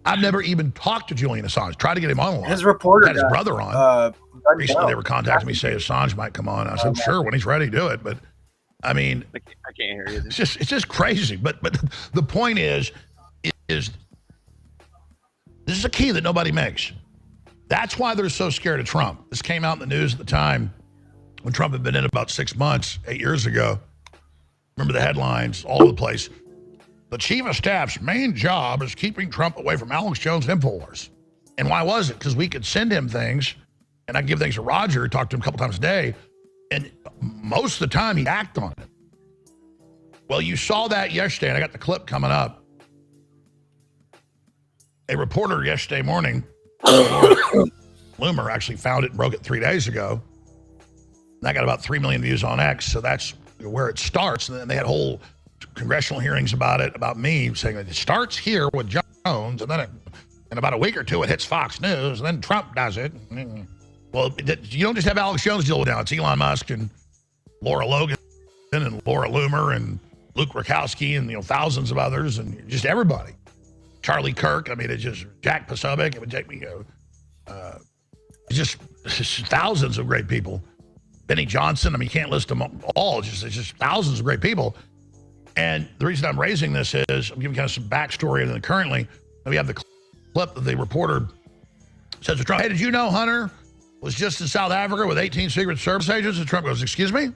I've never even talked to Julian Assange. Tried to get him on the line. His reporter had his brother on. Recently they were contacting me saying Assange might come on. I said, sure, when he's ready, do it. But I mean, I can't hear you. It's just crazy. But the point is this is a key that nobody makes. That's why they're so scared of Trump. This came out in the news at the time when Trump had been in about 6 months, 8 years ago. Remember the headlines all over the place. The chief of staff's main job is keeping Trump away from Alex Jones and InfoWars. And why was it? Because we could send him things, and I give things to Roger, talk to him a couple times a day, and most of the time he'd act on it. Well, you saw that yesterday, and I got the clip coming up. A reporter yesterday morning, Loomer, actually found it and broke it 3 days ago. And that got about 3 million views on X, so that's where it starts. And then they had whole congressional hearings about it, about me, saying that it starts here with Jones, and then in about a week or two it hits Fox News, and then Trump does it. Well, you don't just have Alex Jones deal with now. It's Elon Musk and Laura Logan and Laura Loomer and Luke Rakowski and thousands of others, and just everybody. Charlie Kirk. I mean, it's just Jack Posobiec. It would take me just thousands of great people. Benny Johnson. I mean, you can't list them all. It's just thousands of great people. And the reason I'm raising this is I'm giving kind of some backstory. And then currently, we have the clip that the reporter says to Trump, "Hey, did you know Hunter was just in South Africa with 18 Secret Service agents?" And Trump goes, "Excuse me?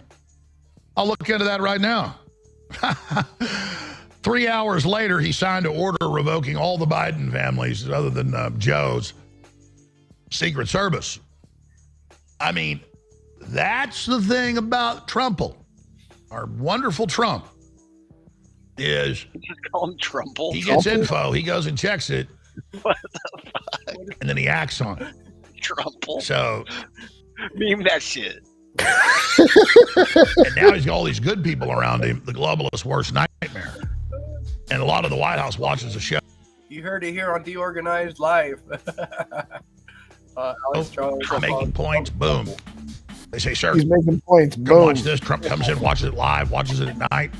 I'll look into that right now." 3 hours later, he signed an order revoking all the Biden families, other than Joe's, Secret Service. I mean, that's the thing about Trumple, our wonderful Trump, is Just call him Trumple. he gets info, he goes and checks it, What the fuck? and then he acts on it. Trumple. So, Meme that shit. and now he's got all these good people around him, the globalist worst nightmare. And a lot of the White House watches the show. You heard it here on DeOrganized Live. Alex Charles Making points, boom. They say, "Sir, He's making points. come Boom. watch this." Trump comes in, watches it live, watches it at night.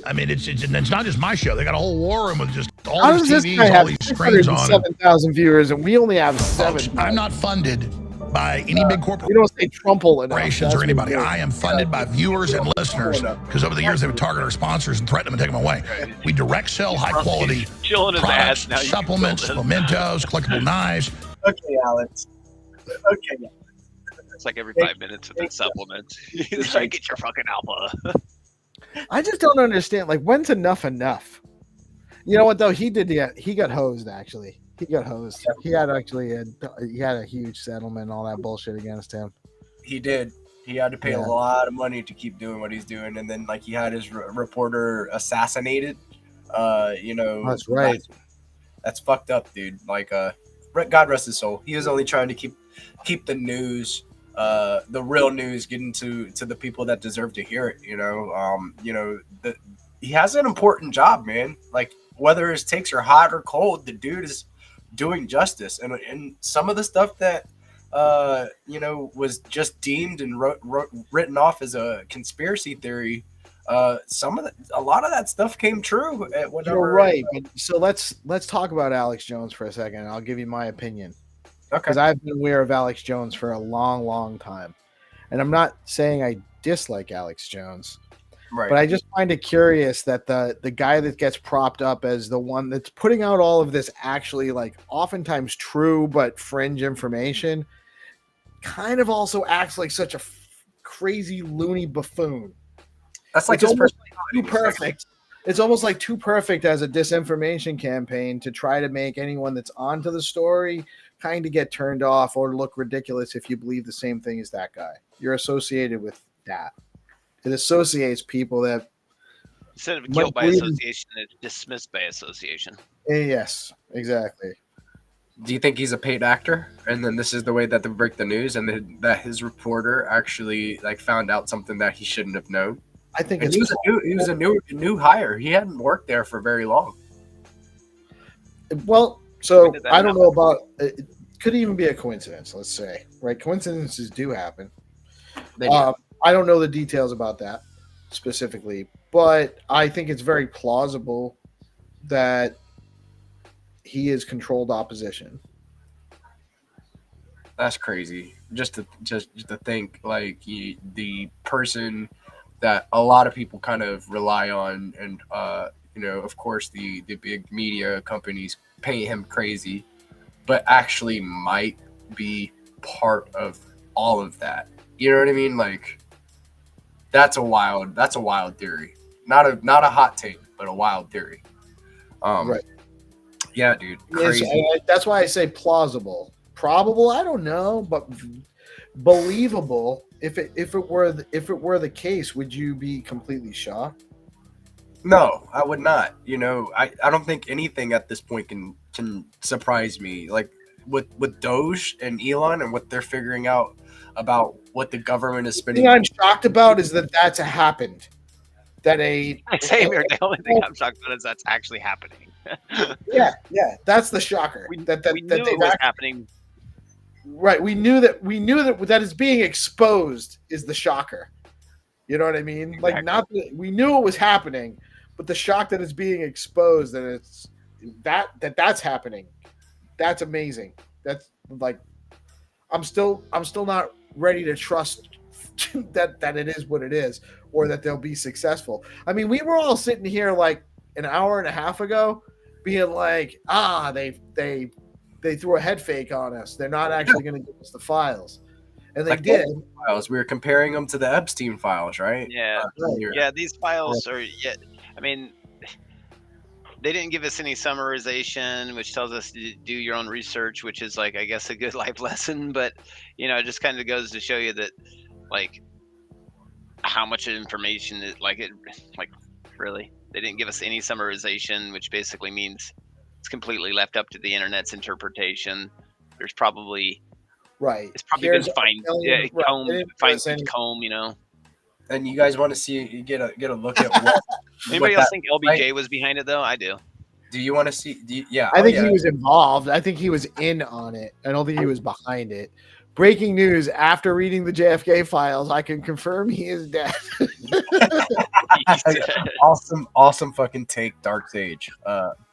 I mean, it's not just my show. They got a whole war room with just all How these does this guy TVs, all have these screens on. 7,000 viewers and we only have 7? Folks, I'm not funded by any big You don't say Trumple enough. corporations or anybody. I am funded by viewers and listeners because over the years they would target our sponsors and threaten them and take them away. We direct sell high quality Chilling his products, ass. Now you can supplements, kill this. mementos, clickable knives. Okay, Alex. Okay. It's like every 5 minutes with the supplements. He's like, "Get your fucking alpha." I just don't understand. Like, when's enough enough? You know what though? He got hosed. Actually, he got hosed. He had a huge settlement and all that bullshit against him. He did. He had to pay a lot of money to keep doing what he's doing, and then he had his reporter assassinated. That's right. That's fucked up, dude. God rest his soul. He was only trying to keep the news, the real news, getting to the people that deserve to hear it. He has an important job, man. Like, whether his takes are hot or cold, the dude is doing justice, and some of the stuff that was just deemed and written off as a conspiracy theory a lot of that stuff came true. You're right. But so let's talk about Alex Jones for a second. And I'll give you my opinion Okay. because I've been aware of Alex Jones for a long, long time, and I'm not saying I dislike Alex Jones. Right. But I just find it curious that the guy that gets propped up as the one that's putting out all of this actually like oftentimes true but fringe information kind of also acts like such a crazy loony buffoon. That's like it's his almost personality. too perfect. It's almost like too perfect as a disinformation campaign to try to make anyone that's onto the story kind of get turned off or look ridiculous if you believe the same thing as that guy. You're associated with that. It associates people that instead of guilt by association, it's dismissed by association. Yes, exactly. Do you think he's a paid actor, and then this is the way that they break the news, and that his reporter actually like found out something that he shouldn't have known? I think he was a new hire. He hadn't worked there for very long. Well, so I don't know about it. Could even be a coincidence. Let's say, right? Coincidences do happen. I don't know the details about that specifically, but I think it's very plausible that he is controlled opposition. That's crazy. Just to think, like the person that a lot of people kind of rely on, and of course the big media companies pay him crazy, but actually might be part of all of that. You know what I mean? Like that's a wild theory. Not a hot take, but a wild theory. Right. Yeah, dude. Crazy. That's why I say plausible. Probable, I don't know, but believable. If it were the case, would you be completely shocked? No, I would not. I don't think anything at this point can surprise me. Like with Doge and Elon and what they're figuring out about what the government is spending. The thing I'm shocked about is that that's happened. The only thing I'm shocked about is that's actually happening. yeah, that's the shocker. We knew that it was happening. Right, we knew that is being exposed is the shocker. You know what I mean? Exactly. Like, not that we knew it was happening, but the shock that it's being exposed and it's that's happening. That's amazing. That's like, I'm still not ready to trust that it is what it is or that they'll be successful. I mean, we were all sitting here like an hour and a half ago being like, they threw a head fake on us. They're not actually going to give us the files. And they did. Files. We were comparing them to the Epstein files, right? Yeah. Yeah, these files are I mean, they didn't give us any summarization, which tells us to do your own research, which is like, I guess, a good life lesson. But, it just kind of goes to show you that, like, how much information is really, they didn't give us any summarization, which basically means it's completely left up to the internet's interpretation. There's probably it's probably been comb, And you guys want to see get a look at what anybody else think LBJ was behind it though? I do. Do you want to see? I think he was involved. I think he was in on it. I don't think he was behind it. Breaking news: after reading the JFK files, I can confirm he is dead. Awesome fucking take, Dark Sage.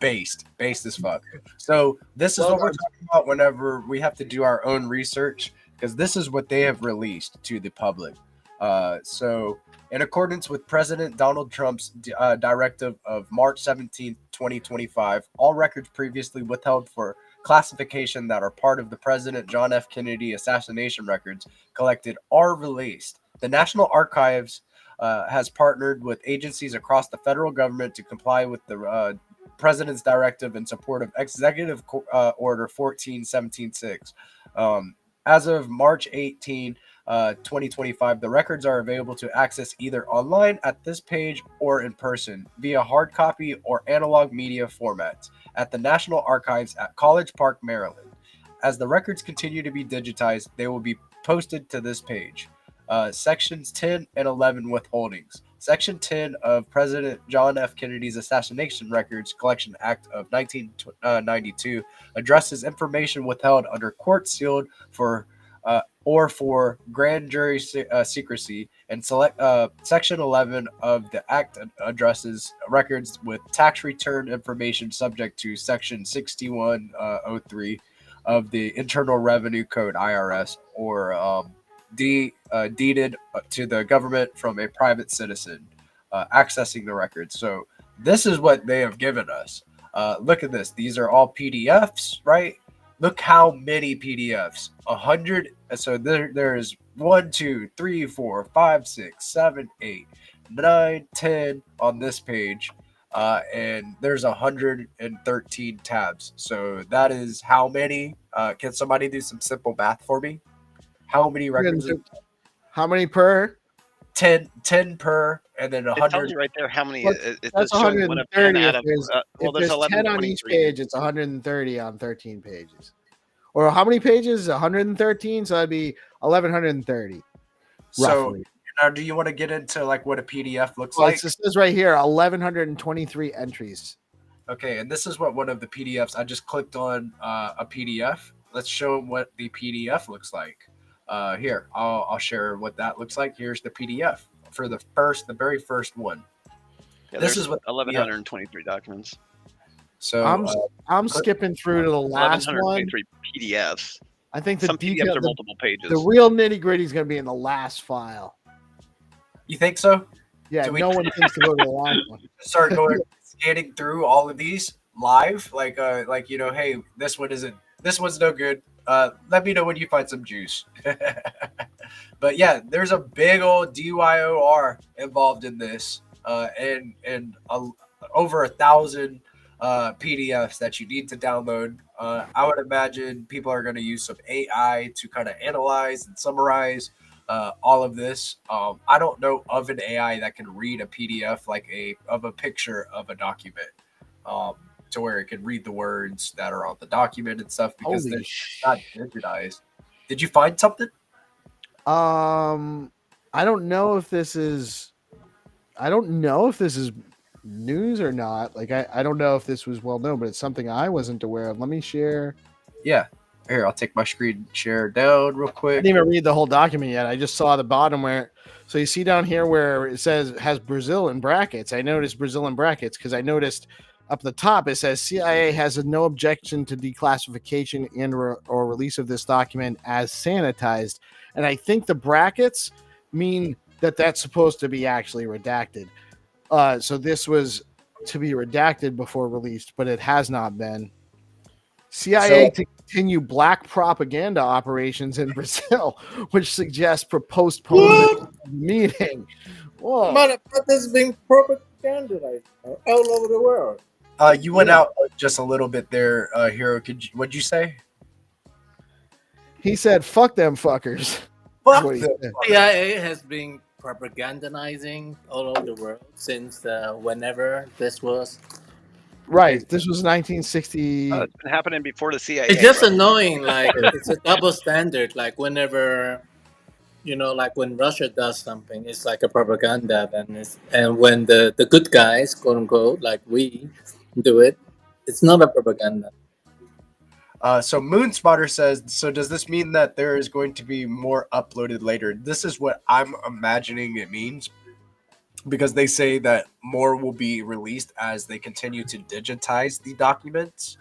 Based as fuck. So this is what we're talking about whenever we have to do our own research, because this is what they have released to the public. So in accordance with President Donald Trump's directive of March 17th, 2025, all records previously withheld for classification that are part of the President John F. Kennedy assassination records collected are released. The National Archives has partnered with agencies across the federal government to comply with the President's directive in support of Executive Order 14176. As of March 18, 2025, the records are available to access either online at this page or in person via hard copy or analog media formats at the National Archives at College Park, Maryland. As the records continue to be digitized, they will be posted to this page. Sections 10 and 11 withholdings. Section 10 of President John F. Kennedy's Assassination Records Collection Act of 1992 addresses information withheld under court sealed for grand jury secrecy And Section 11 of the Act addresses records with tax return information subject to Section 6103 of the Internal Revenue Code (IRS) or deeded to the government from a private citizen accessing the records. So this is what they have given us. Look at this. These are all PDFs, right? Look how many PDFs. 100. So there's 1, 2, 3, 4, 5, 6, 7, 8, 9, 10 on this page. And there's 113 tabs. So that is how many? Can somebody do some simple math for me? How many records? How many per? 10 per, and then It tells 100. you right there how many. That's It's showing 130. out of. If There's there's 10 on each 1123. page, it's 130 on 13 pages. Or how many pages? 113. So that'd be 1130. So Roughly. now, do you want to get into like what a PDF looks Well, like? it says right here 1123 entries. Okay, and this is what one of the PDFs. I just clicked on a PDF. Let's show them what the PDF looks like. Here, I'll share what that looks like. Here's the PDF for the very first one. Yeah, This there's is what 1123 documents. So I'm skipping through to the last one. 1123 PDFs. I think the Some detail, PDFs are multiple pages. the real nitty gritty is going to be in the last file. you think so? Yeah, Do we- no one thinks to go to the last one. Start going scanning through all of these live, like hey, this one's no good. Let me know when you find some juice. But yeah, there's a big old DYOR involved in this, and over 1,000 PDFs that you need to download. I would imagine people are going to use some AI to kind of analyze and summarize all of this. I don't know of an AI that can read a PDF of a picture of a document, to where it can read the words that are on the document and stuff because Holy they're not digitized. Did you find something? I don't know if this is news or not. Like I don't know if this was well known, but it's something I wasn't aware of. Let me share. Yeah. Here, I'll take my screen share down real I quick. didn't even read the whole document yet. I just saw the bottom where, so you see down here where it says has Brazil in brackets. I noticed Brazil in brackets because I noticed up the top it says CIA has no objection to declassification and or release of this document as sanitized. And I think the brackets mean that that's supposed to be actually redacted. So this was to be redacted before released, but it has not been. CIA to continue black propaganda operations in Brazil, which suggests postponement of the meeting. Whoa. But there's been propagandized all over the world. You went out just a little bit there, Hero. What'd you say? He said, "Fuck them fuckers." Fuck What he them. said. CIA has been propagandizing all over the world since whenever this was. Right. This was 1960. It's been happening before the CIA. It's just brother. annoying. Like it's a double standard. Like whenever, like when Russia does something, it's like a propaganda. And when the good guys, quote unquote, like we do it, it's not a propaganda. So Moonspotter says, so does this mean that there is going to be more uploaded later? This is what I'm imagining it means, because they say that more will be released as they continue to digitize the documents.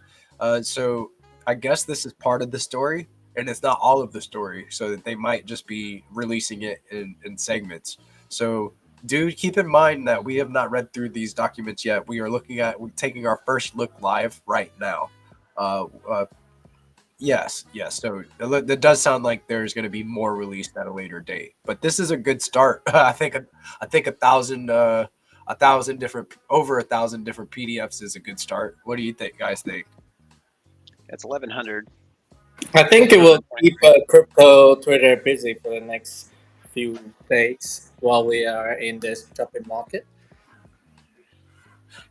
So I guess this is part of the story, and it's not all of the story, so that they might just be releasing it in segments. So do keep in mind that we have not read through these documents yet. We're taking our first look live right now. Yes. So it does sound like there's going to be more released at a later date, but this is a good start. I think 1,000 different over 1,000 different PDFs is a good start. What do you guys think? It's 1100. I think it will keep crypto Twitter busy for the next few days while we are in this choppy market.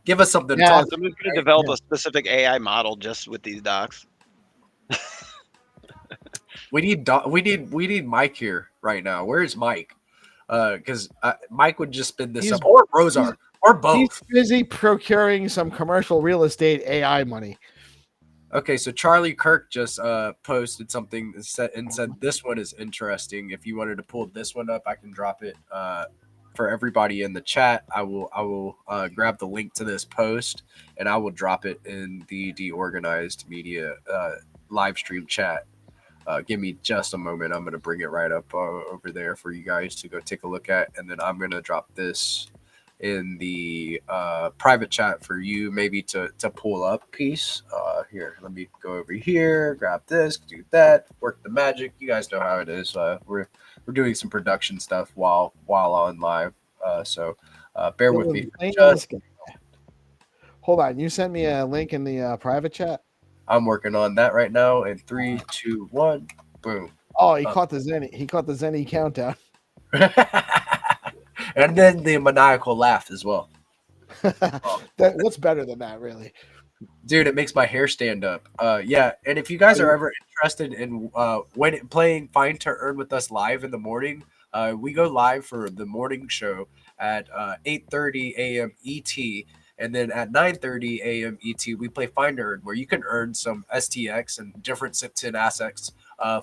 Give us something to Yeah. talk. Somebody's going to develop a specific AI model just with these docs. We need Mike here right now. Where's Mike? Because Mike would just spin this He's- up, or Rosar, or both. He's busy procuring some commercial real estate AI money. Okay, so Charlie Kirk just posted something and said this one is interesting. If you wanted to pull this one up, I can drop it for everybody in the chat. I will grab the link to this post and I will drop it in the DeOrganized Media live stream chat. Give me just a moment. I'm gonna bring it right up over there for you guys to go take a look at, and then I'm gonna drop this in the private chat for you maybe to pull up piece. Here, let me go over here, grab this, do that, work the magic. You guys know how it is. We're doing some production stuff while on live. So bear with me. Hold on, you sent me a link in the private chat. I'm working on that right now. In 3, 2, 1, boom. Oh, he caught the Zenny. He caught the Zenny countdown. And then the maniacal laugh as well. What's better than that, really? Dude, it makes my hair stand up. Yeah, and if you guys are ever interested in when playing Find to Earn with us live in the morning, we go live for the morning show at 8:30 a.m. ET, and then at 9:30 a.m. ET, we play Find to Earn, where you can earn some STX and different SIP10 assets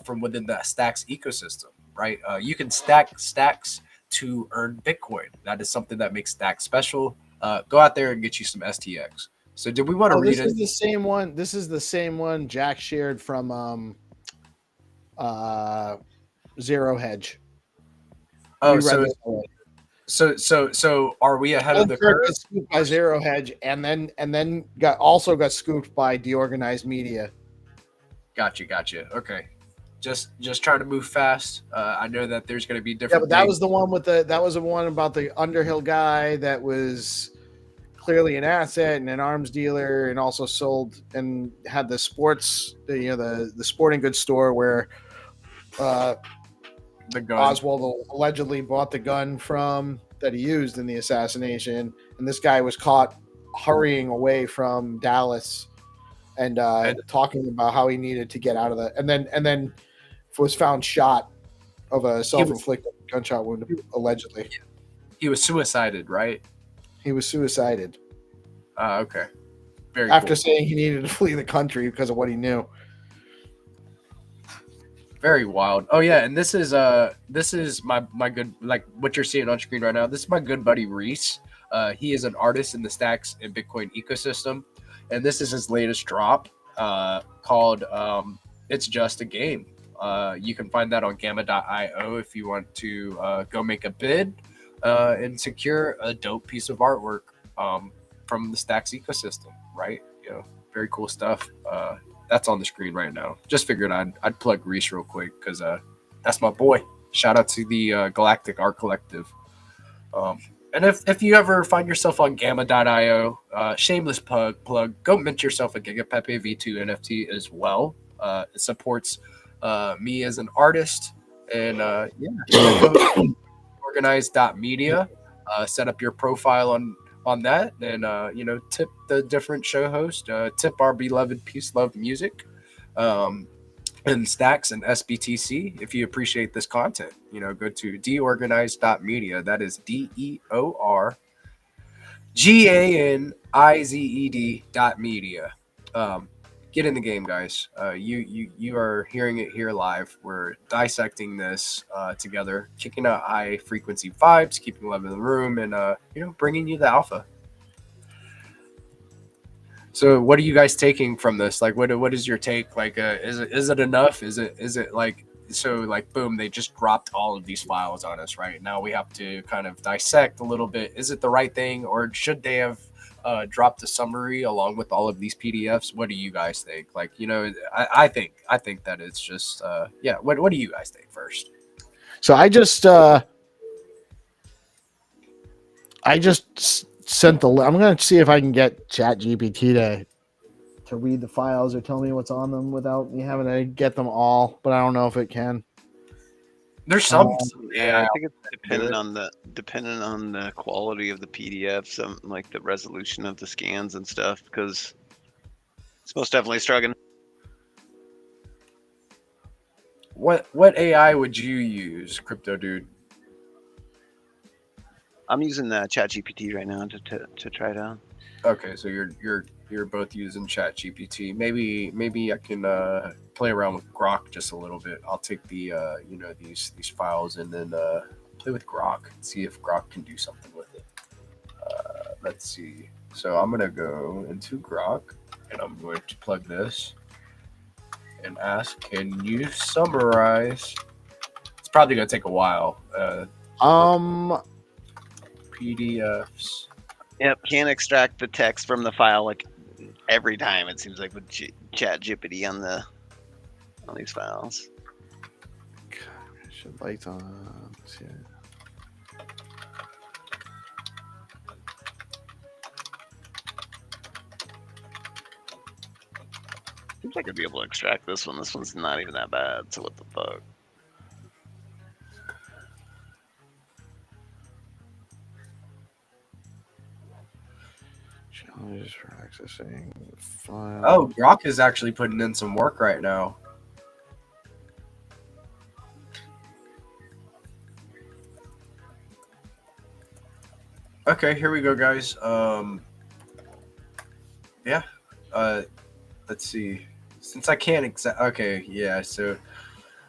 from within the Stacks ecosystem. Right? You can stack stacks to earn Bitcoin. That is something that makes Stacks special. Go out there and get you some STX. So did we want to read it? This is the same one. This is the same one Jack shared from Zero Hedge. Oh, so are we ahead of the curve? Got scooped by Zero Hedge, and then got scooped by DeOrganized Media. Gotcha. Okay, just trying to move fast. I know that there's going to be different. Yeah, but that was the one about the Underhill guy that was clearly an asset and an arms dealer, and also sold and had the sports, the sporting goods store where the gun. Oswald allegedly bought the gun from that he used in the assassination, and this guy was caught hurrying away from Dallas and talking about how he needed to get out of the and then was found shot of a self-inflicted gunshot wound allegedly. He was suicided, right? He was suicided. Okay. Very After cool. saying he needed to flee the country because of what he knew. Very wild. Oh yeah, and this is my good, like what you're seeing on screen right now. This is my good buddy Reese. He is an artist in the Stacks and Bitcoin ecosystem, and this is his latest drop called "It's Just a Game." You can find that on Gamma.io if you want to go make a bid and secure a dope piece of artwork from the Stacks ecosystem. Right? Very cool stuff. That's on the screen right now. Just figured I'd plug Reese real quick because that's my boy. Shout out to the Galactic Art Collective. And if you ever find yourself on Gamma.io, shameless plug, go mint yourself a Gigapepe V2 NFT as well. It supports me as an artist. And go organized.media, set up your profile on that, and tip the different show host, tip our beloved Peace Love Music, and Stacks and SBTC. If you appreciate this content, go to DeOrganized.media. That is DeOrganized.media. Get in the game, guys. You are hearing it here live. We're dissecting this together, kicking out high frequency vibes, keeping love in the room, and bringing you the alpha. So, what are you guys taking from this? Like, what is your take? Like, is it enough? Is it like so? Like, boom, they just dropped all of these files on us. Right now, we have to kind of dissect a little bit. Is it the right thing, or should they have dropped a summary along with all of these PDFs? What do you guys think? Like, I think that it's just What do you guys think first? So I just sent I'm going to see if I can get ChatGPT to read the files or tell me what's on them without me having to get them all, but I don't know if it can. There's some I think it's dependent on the quality of the PDF, like the resolution of the scans and stuff, because it's most definitely struggling. What AI would you use, Crypto Dude? I'm using ChatGPT right now to try to. Okay, so you're both using Chat GPT. Maybe I can play around with Grok just a little bit. I'll take the these files and then play with Grok and see if Grok can do something with it. Let's see. So I'm gonna go into Grok and I'm going to plug this and ask, can you summarize? It's probably gonna take a while. PDFs. Yep, can't extract the text from the file like every time. It seems like with Chat GPT on these files. Should lights on. Yeah. Seems like I'd be able to extract this one. This one's not even that bad. So what the fuck? Challenges for accessing file. Oh, Grok is actually putting in some work right now. Okay, here we go, guys. Yeah. Let's see. Since I can't okay, yeah. So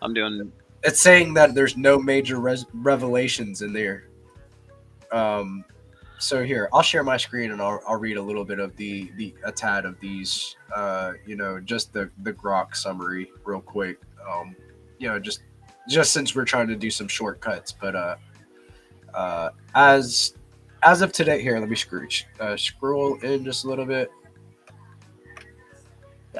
I'm doing. it's saying that there's no major revelations in there. So here, I'll share my screen and I'll read a little bit of a tad of these. Just the Grok summary real quick. Just since we're trying to do some shortcuts, but as of today, here, let me scroll in just a little bit.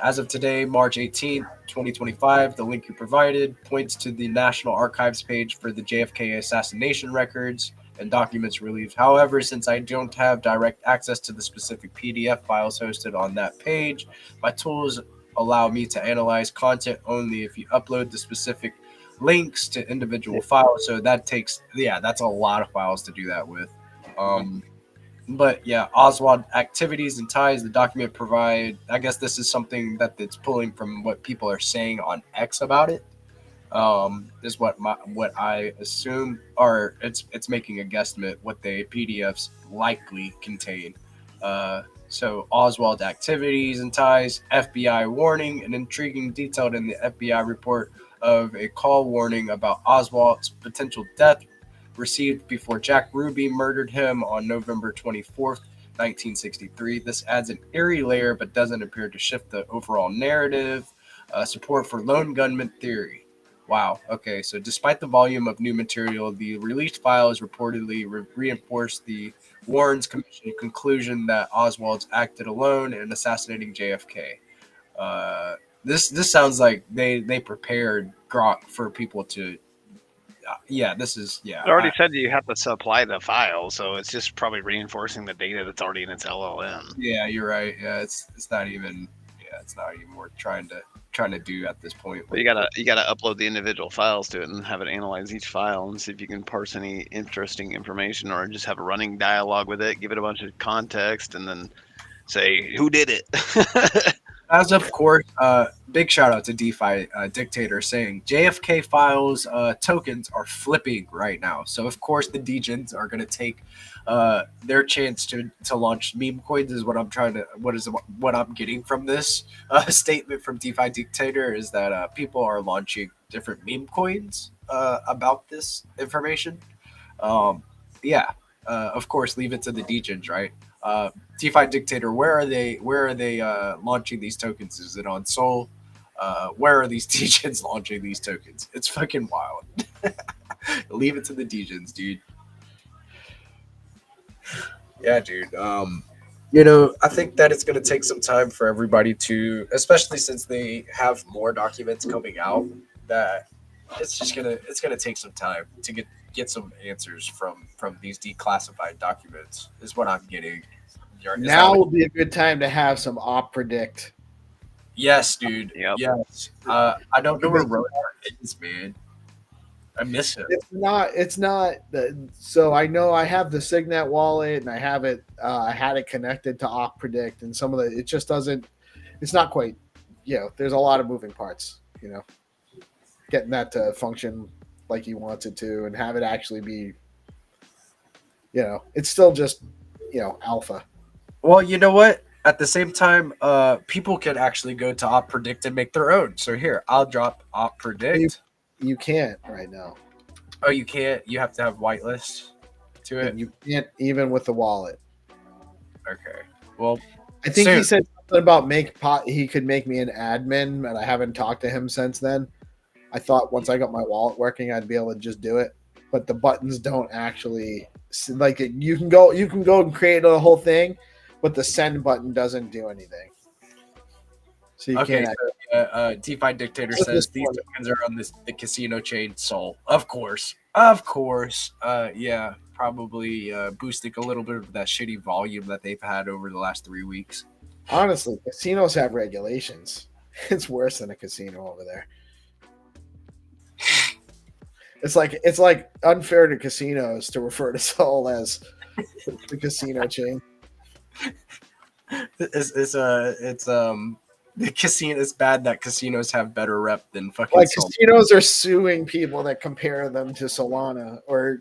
As of today, March 18th, 2025, the link you provided points to the National Archives page for the JFK assassination records and documents released. However, since I don't have direct access to the specific PDF files hosted on that page, my tools allow me to analyze content only if you upload the specific links to individual files. So that's a lot of files to do that with. But yeah, Oswald activities and ties. The document provide. I guess this is something it's pulling from what people are saying on X about it. Is what I assume, or it's making a guesstimate what the PDFs likely contain. So Oswald activities and ties. FBI warning. An intriguing detailed in the FBI report of a call warning about Oswald's potential death received before Jack Ruby murdered him on November 24th, 1963. This adds an eerie layer but doesn't appear to shift the overall narrative. Support for lone gunman theory. Wow. Okay, so despite the volume of new material, the released files reportedly reinforce the Warren's Commission conclusion that Oswald's acted alone in assassinating JFK. This sounds like they prepared Grok for people to. It already said you have to supply the file, so it's just probably reinforcing the data that's already in its LLM. Yeah, you're right. Yeah, it's not even worth trying to do at this point. But you gotta upload the individual files to it and have it analyze each file and see if you can parse any interesting information, or just have a running dialogue with it, give it a bunch of context, and then say who did it. As of course, big shout out to DeFi Dictator saying JFK files tokens are flipping right now. So of course the degens are going to take their chance to launch meme coins. Is what I'm getting from this statement from DeFi Dictator is that people are launching different meme coins about this information. Of course, leave it to the degens, right? DeFi Dictator, where are they launching these tokens? Is it on Sol? Where are these degens launching these tokens? It's fucking wild. Leave it to the degens, dude. Yeah, dude. I think that it's going to take some time for everybody to, especially since they have more documents coming out, that it's going to take some time to get some answers from these declassified documents is what I'm getting. Now would be a good time to have some op predict. Yes, dude. Yep. Yes. I don't know where Roadhog is, man. I miss him. It's not. So I know I have the Signet wallet and I have it. I had it connected to op predict, and some of it just doesn't. It's not quite. There's a lot of moving parts. Getting that to function like you want it to, and have it actually be. It's still just alpha. Well, you know what? At the same time, people can actually go to Op Predict and make their own. So here, I'll drop Op You, Predict. you can't right now. Oh, you can't. You have to have whitelist to it. You can't even with the wallet. Okay. Well, I think soon. he said something about he could make me an admin, and I haven't talked to him since then. I thought once I got my wallet working, I'd be able to just do it, but the buttons don't actually like it. You can go and create the whole thing, but the send button doesn't do anything. So you Okay. can't. So, DeFi Dictator What's says this these one? tokens are on the casino chain Sol. Of course. Of course. Yeah. Probably boosting a little bit of that shitty volume that they've had over the last 3 weeks. Honestly, casinos have regulations. It's worse than a casino over there. It's like unfair to casinos to refer to Sol as the casino chain. It's the casino. It's bad that casinos have better rep than fucking Like Sol. casinos are suing people that compare them to Solana, or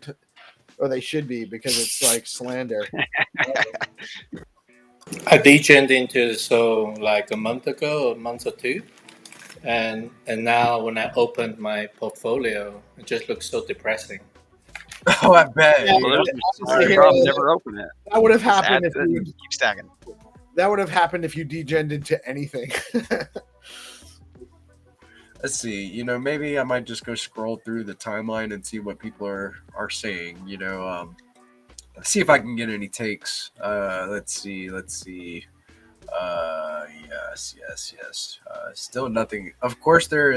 they should be, because it's like slander. I degened into so like a month ago, a month or two, and now when I opened my portfolio, it just looks so depressing. Oh, I bet. Yeah, dude. Well, honestly, there's here, problem. Never open it. that would have Just add happened if to it you and keep stacking. that would have happened if you degened into anything. Let's see. Maybe I might just go scroll through the timeline and see what people are saying. Let's see if I can get any takes. Let's see. Yes. Still nothing. Of course, they're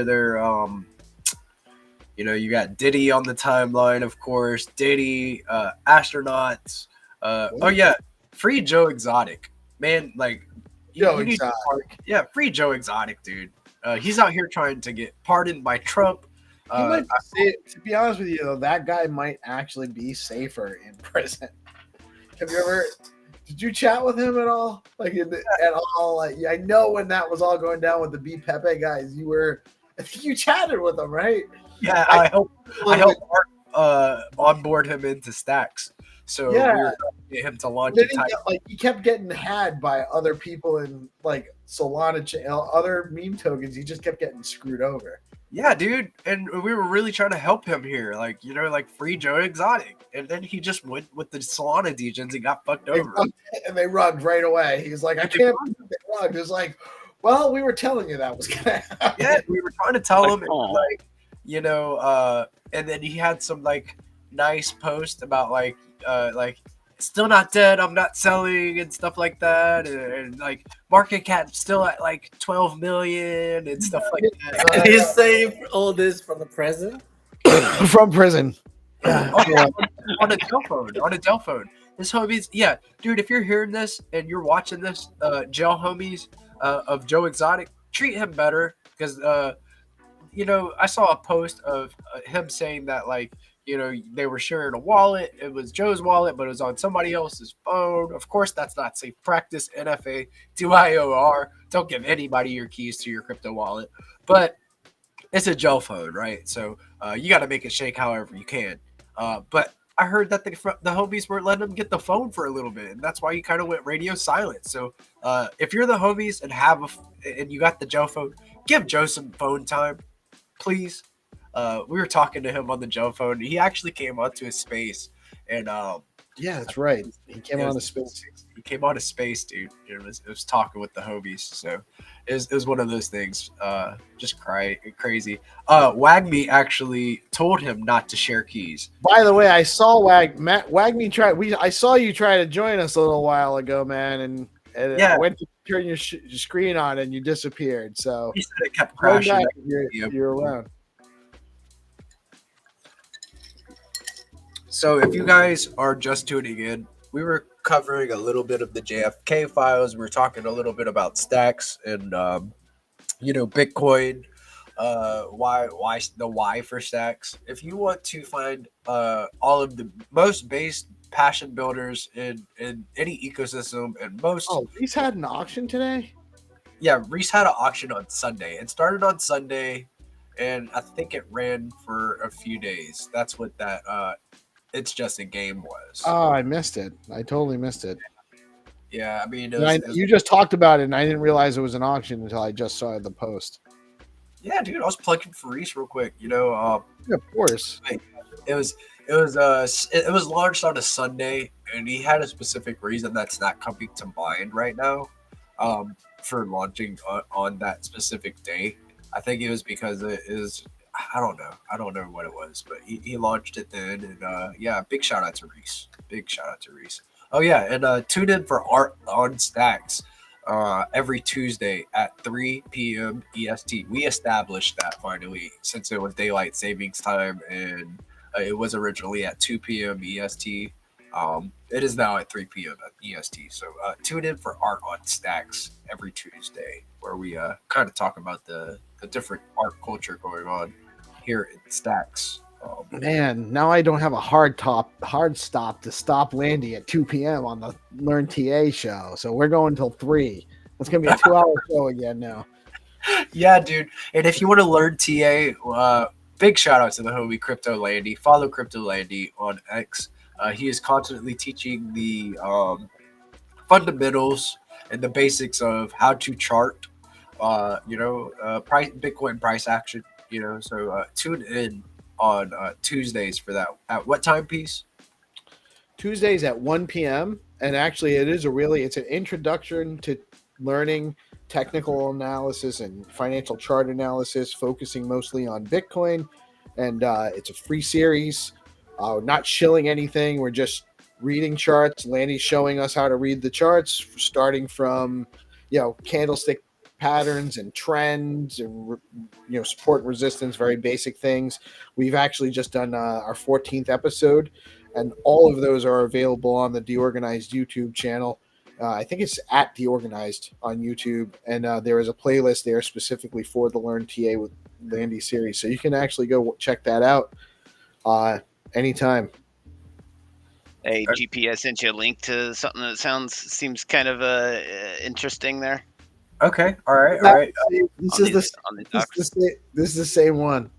you got Diddy on the timeline. Of course, Diddy, astronauts. Oh yeah, free Joe Exotic, man. Like, Joe you need to Exotic. yeah, free Joe Exotic, dude. He's out here trying to get pardoned by Trump. He might to be honest with you, though, that guy might actually be safer in prison. Did you chat with him at all? At all? Like, I know when that was all going down with the B Pepe guys, I think you chatted with him, right? Yeah, I helped Mark onboard him into Stacks. So Yeah. we were trying to get him to launch Then a type. he kept getting had by other people in like Solana, other meme tokens. He just kept getting screwed over. Yeah, dude, and we were really trying to help him here, like free Joe Exotic, and then he just went with the Solana degens and got fucked over. And they rugged right away. He's like, I can't believe they rugged. It's like, well, we were telling you that was gonna happen. Yeah, we were trying to tell him, and then he had some nice post about still not dead, I'm not selling and stuff like that, and market cap still at 12 million and stuff like that. He saved all this from the president. From prison. On a Dell phone. This homies, yeah, dude. If you're hearing this and you're watching this, jail homies of Joe Exotic, treat him better because I saw a post of him saying that they were sharing a wallet. It was Joe's wallet, but it was on somebody else's phone. Of course, that's not safe practice. NFA, DYOR. Don't give anybody your keys to your crypto wallet. But it's a Joe phone, right? So you got to make it shake however you can. But I heard that the homies weren't letting him get the phone for a little bit, and that's why he kind of went radio silent. So if you're the homies and you got the Joe phone, give Joe some phone time, please. We were talking to him on the Joe phone. He actually came onto his space, and yeah, that's right. He came on his space. He came on his space, dude. It was talking with the homies. So it was one of those things. Just crazy. Wagme actually told him not to share keys. By the way, I saw Wagme try. I saw you try to join us a little while ago, man, and Yeah. I went to turn your screen on and you disappeared. So He said it kept crashing. You're around. So if you guys are just tuning in, we were covering a little bit of the JFK files. We were talking a little bit about stacks and Bitcoin. Why for stacks? If you want to find all of the most base passion builders in any ecosystem and most. Oh, Reese had an auction today. Yeah, Reese had an auction on Sunday. It started on Sunday, and I think it ran for a few days. That's what that. It's just a game was. Oh, I missed it. I totally missed it. Yeah, I mean, You just talked about it, and I didn't realize it was an auction until I just saw the post. yeah, dude. I was plugging for Reese real quick. Yeah, of course. It was launched on a Sunday, and he had a specific reason that's not coming to mind right now, for launching on that specific day. I think it was because it is. I don't know what it was, but he launched it then, and yeah, big shout out to Reese. Big shout out to Reese. Oh yeah, and tune in for Art on Stacks. Every Tuesday at 3 p.m. EST. We established that finally, since it was daylight savings time, and it was originally at 2 p.m. EST. It is now at 3 p.m. at EST. So tune in for Art on Stacks every Tuesday, where we kind of talk about the different art culture going on here in Stacks. Man, now I don't have a hard stop to stop Landy at 2 p.m. on the Learn TA show. So we're going till 3. It's gonna be a 2-hour show again now. Yeah, dude. And if you want to learn TA, big shout out to the homie Crypto Landy. Follow Crypto Landy on X. He is constantly teaching the fundamentals and the basics of how to chart. Bitcoin price action. So tune in on Tuesdays for that. At what time piece? Tuesdays at 1 p.m. And actually, it's an introduction to learning technical analysis and financial chart analysis, focusing mostly on Bitcoin. And it's a free series. Not shilling anything. We're just reading charts. Landy's showing us how to read the charts, starting from, candlestick patterns and trends and support and resistance, very basic things. We've actually just done our 14th episode, and all of those are available on the DeOrganized YouTube channel. I think it's at DeOrganized on YouTube, and there is a playlist there specifically for the Learn TA with Landy series, so you can actually go check that out anytime. Hey, GP, I sent you a link to something that seems kind of interesting there. Okay, all right. This is the same one.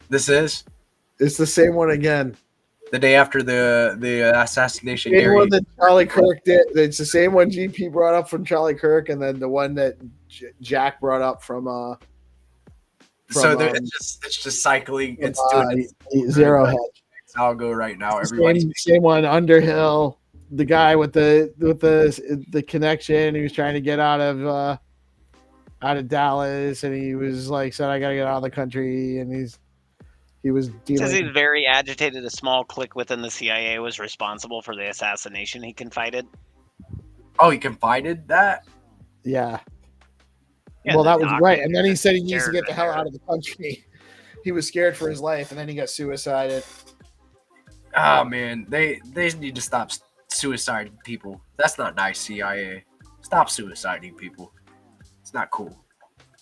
This is. It's the same one again. The day after the assassination. The same one that Charlie Kirk did. It's the same one GP brought up from Charlie Kirk, and then the one that Jack brought up from. It's just cycling. It's doing Zero Hedge. I'll go right now. Same one. Underhill, the guy with the connection. He was trying to get out of Dallas, and he was like, said, "I gotta get out of the country," and he was dealing. Says he's very agitated. A small clique within the CIA was responsible for the assassination. He confided. Oh, he confided that? Yeah. Well, that was right. And then he said he needs to get the hell out of the country. He was scared for his life, and then he got suicided. Oh man, they need to stop suiciding people. That's not nice, CIA. Stop suiciding people. It's not cool.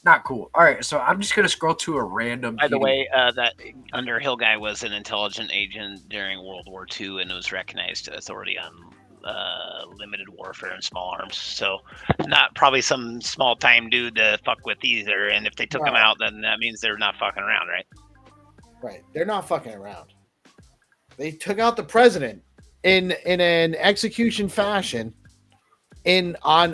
Not cool. All right, so I'm just gonna scroll to a random. By the way, that Underhill guy was an intelligent agent during World War II and was recognized authority on limited warfare and small arms. So, not probably some small time dude to fuck with either. And if they took him out, then that means they're not fucking around, right? Right. They're not fucking around. They took out the president in an execution fashion, in broad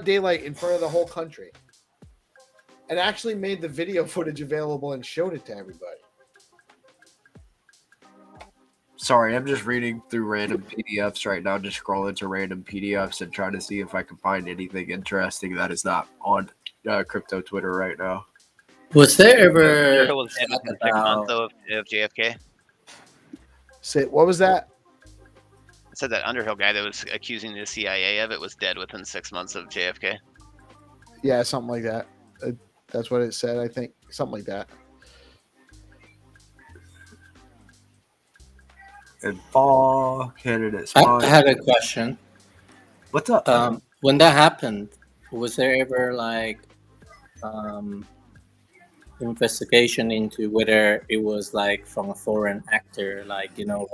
daylight in front of the whole country, and actually made the video footage available and showed it to everybody. Sorry, I'm just reading through random PDFs right now, just scrolling to random PDFs and trying to see if I can find anything interesting that is not on crypto Twitter right now. Was there ever was dead within 6 months of JFK? What was that? I said that Underhill guy that was accusing the CIA of it was dead within 6 months of JFK. Yeah, something like that. That's what it said, I think. Something like that. And fall candidates. I had a question. What's up? When that happened, was there ever investigation into whether it was from a foreign actor,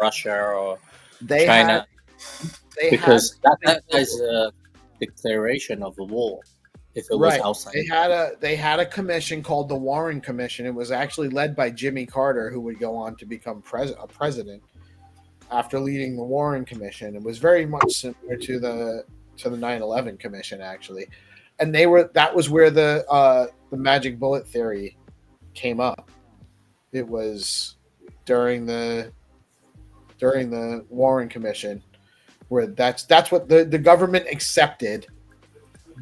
Russia or China? Because that is a declaration of a war. If it was outside, they had a commission called the Warren Commission. It was actually led by Jimmy Carter, who would go on to become president. after leading the Warren Commission. It was very much similar to the 9/11 Commission, actually, and that was where the magic bullet theory came up. It was during the Warren Commission where that's what the government accepted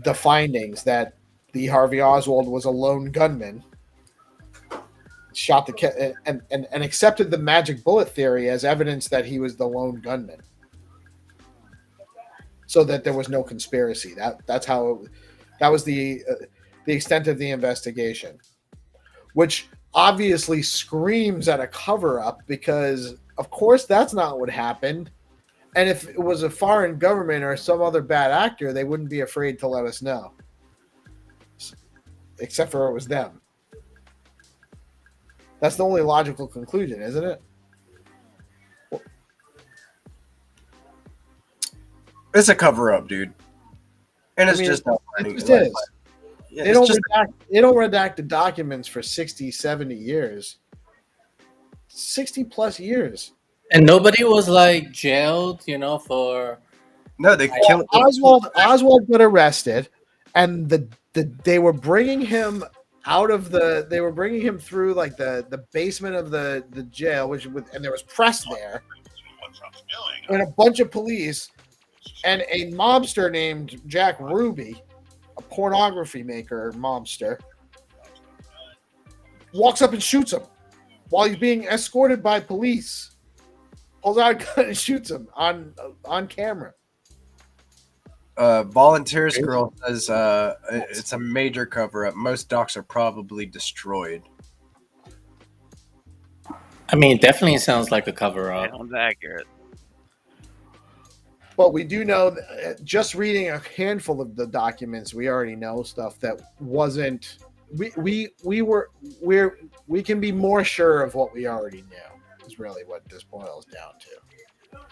the findings that Lee Harvey Oswald was a lone gunman, shot the and accepted the magic bullet theory as evidence that he was the lone gunman, so that there was no conspiracy. That was the extent of the investigation, which obviously screams at a cover up, because of course that's not what happened. And if it was a foreign government or some other bad actor, they wouldn't be afraid to let us know, except for it was them. That's the only logical conclusion, isn't it? It's a cover up, dude. And it's just not it funny. just Like, is. yeah, They don't redact the documents for 60, 70 years. 60 plus years. And nobody was like jailed, for. no, they killed Oswald got arrested, and they were bringing him they were bringing him through like the basement of the jail, and there was press there, and a bunch of police, and a mobster named Jack Ruby, a pornography maker mobster, walks up and shoots him while he's being escorted by police. Pulls out a gun and shoots him on camera. Volunteers Girl says it's a major cover up. Most docs are probably destroyed. I mean, it definitely sounds like a cover up. Sounds accurate. But we do know that just reading a handful of the documents, we already know stuff that wasn't. We can be more sure of what we already knew. Is really what this boils down to.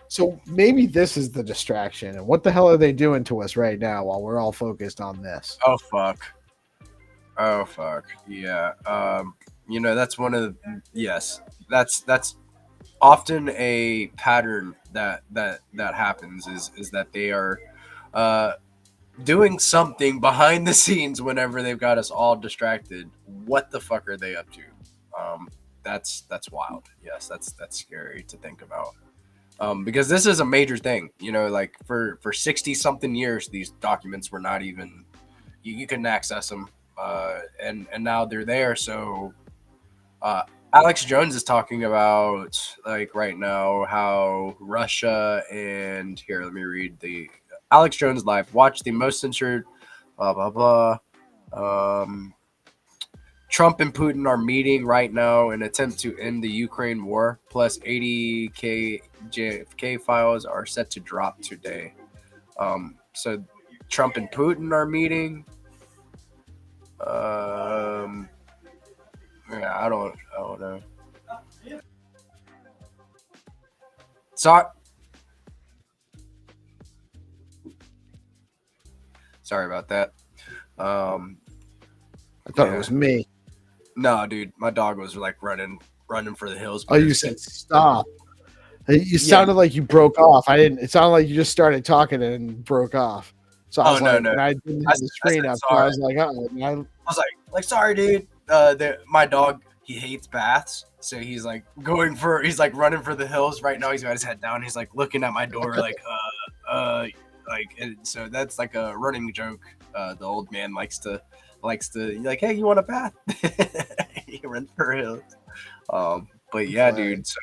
So maybe this is the distraction. And what the hell are they doing to us right now while we're all focused on this? Oh fuck. Yeah. That's one of the, yes. That's often a pattern that happens is that they are doing something behind the scenes whenever they've got us all distracted. What the fuck are they up to? That's wild. Yes, that's scary to think about. Because this is a major thing, like for 60 something years, these documents were not even, you couldn't access them. And now they're there. So, Alex Jones is talking about like right now, how Russia and here, let me read the Alex Jones live, watch the most censored, blah, blah, blah. Trump and Putin are meeting right now in an attempt to end the Ukraine war. Plus 80K JFK files are set to drop today. So Trump and Putin are meeting. Yeah, I don't know. Sorry about that. I thought it was me. No, dude, my dog was like running for the hills. Oh, you said stop. You sounded like you broke off. I didn't. It sounded like you just started talking and broke off. So I was no. And I didn't have the screen up. So I was like, I was like, sorry, dude. My dog, he hates baths, so he's like running for the hills right now. He's got his head down. He's like looking at my door, and so that's like a running joke. The old man likes to like, hey, you want a bath? He runs for hills. But yeah, dude. So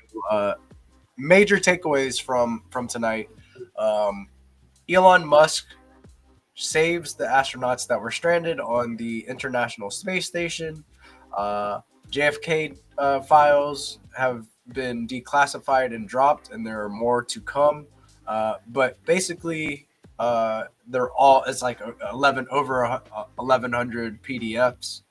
major takeaways from tonight. Elon Musk saves the astronauts that were stranded on the International Space Station. JFK files have been declassified and dropped, and there are more to come. But basically, they're all, it's like 1,100 PDFs.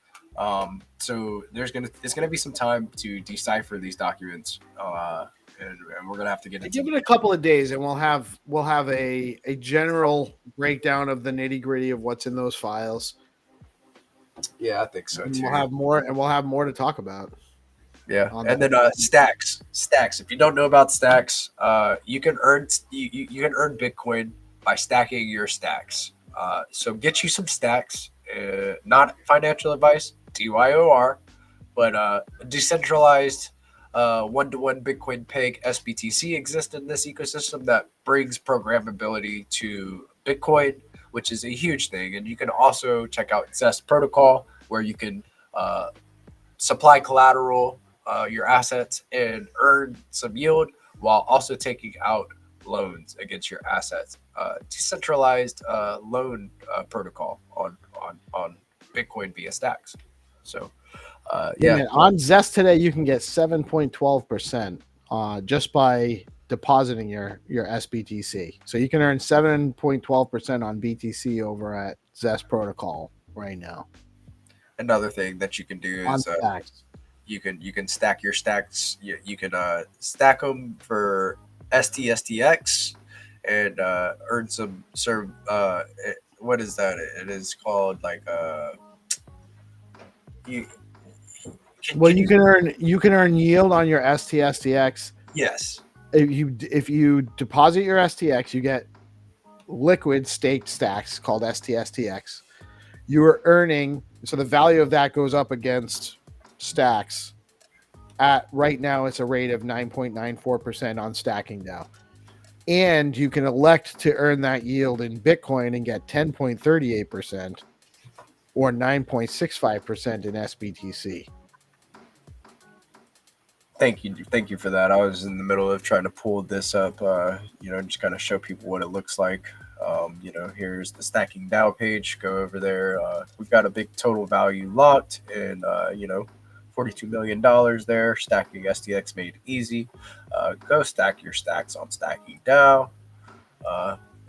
So it's gonna be some time to decipher these documents, and we're gonna have to get into give it a couple of days, and we'll have a general breakdown of the nitty gritty of what's in those files. Yeah, I think so too. We'll have more to talk about. Yeah, on and that. then stacks. Stacks. If you don't know about stacks, you can earn you can earn Bitcoin by stacking your stacks. So get you some stacks. Not financial advice, DYOR, but decentralized one-to-one Bitcoin peg SBTC exists in this ecosystem that brings programmability to Bitcoin, which is a huge thing. And you can also check out Zest Protocol, where you can uh, supply collateral, your assets, and earn some yield while also taking out loans against your assets. Decentralized loan protocol on Bitcoin via stacks. So Yeah, yeah, man. On Zest today, you can get 7.12% just by depositing your SBTC. So you can earn 7.12% on BTC over at Zest Protocol right now another thing that you can do on is stacks. you can stack your stacks. You can stack them for STSTX and earn some. What is that? It is called like you Well, can you can earn yield on your STSTX. yes. If you deposit your STX, you get liquid staked stacks called STSTX. You are earning, so the value of that goes up against stacks. At right now, it's a rate of 9.94% on stacking now. And you can elect to earn that yield in Bitcoin and get 10.38% or 9.65% in SBTC. Thank you for that. I was in the middle of trying to pull this up, just kind of show people what it looks like. Here's the stacking DAO page. Go over there. We've got a big total value locked, and $42 million there. Stacking STX made easy. Go stack your stacks on stacking DAO,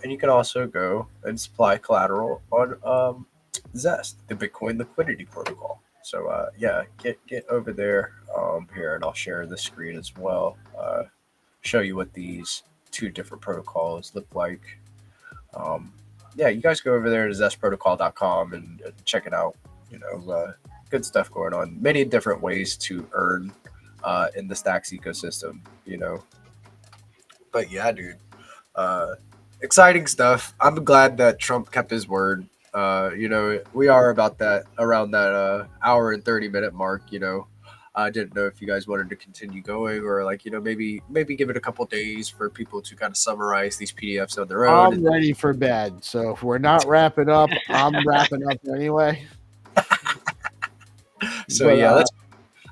and you can also go and supply collateral on Zest, the Bitcoin liquidity protocol. So get over there here, and I'll share the screen as well. Show you what these two different protocols look like. You guys go over there to zestprotocol.com and check it out. Good stuff going on. Many different ways to earn in the Stacks ecosystem. But yeah, dude, exciting stuff. I'm glad that Trump kept his word. We are about that around that hour and 30-minute mark. I didn't know if you guys wanted to continue going or maybe give it a couple days for people to kind of summarize these PDFs on their own. I'm ready for bed. So if we're not wrapping up, I'm wrapping up anyway. So But,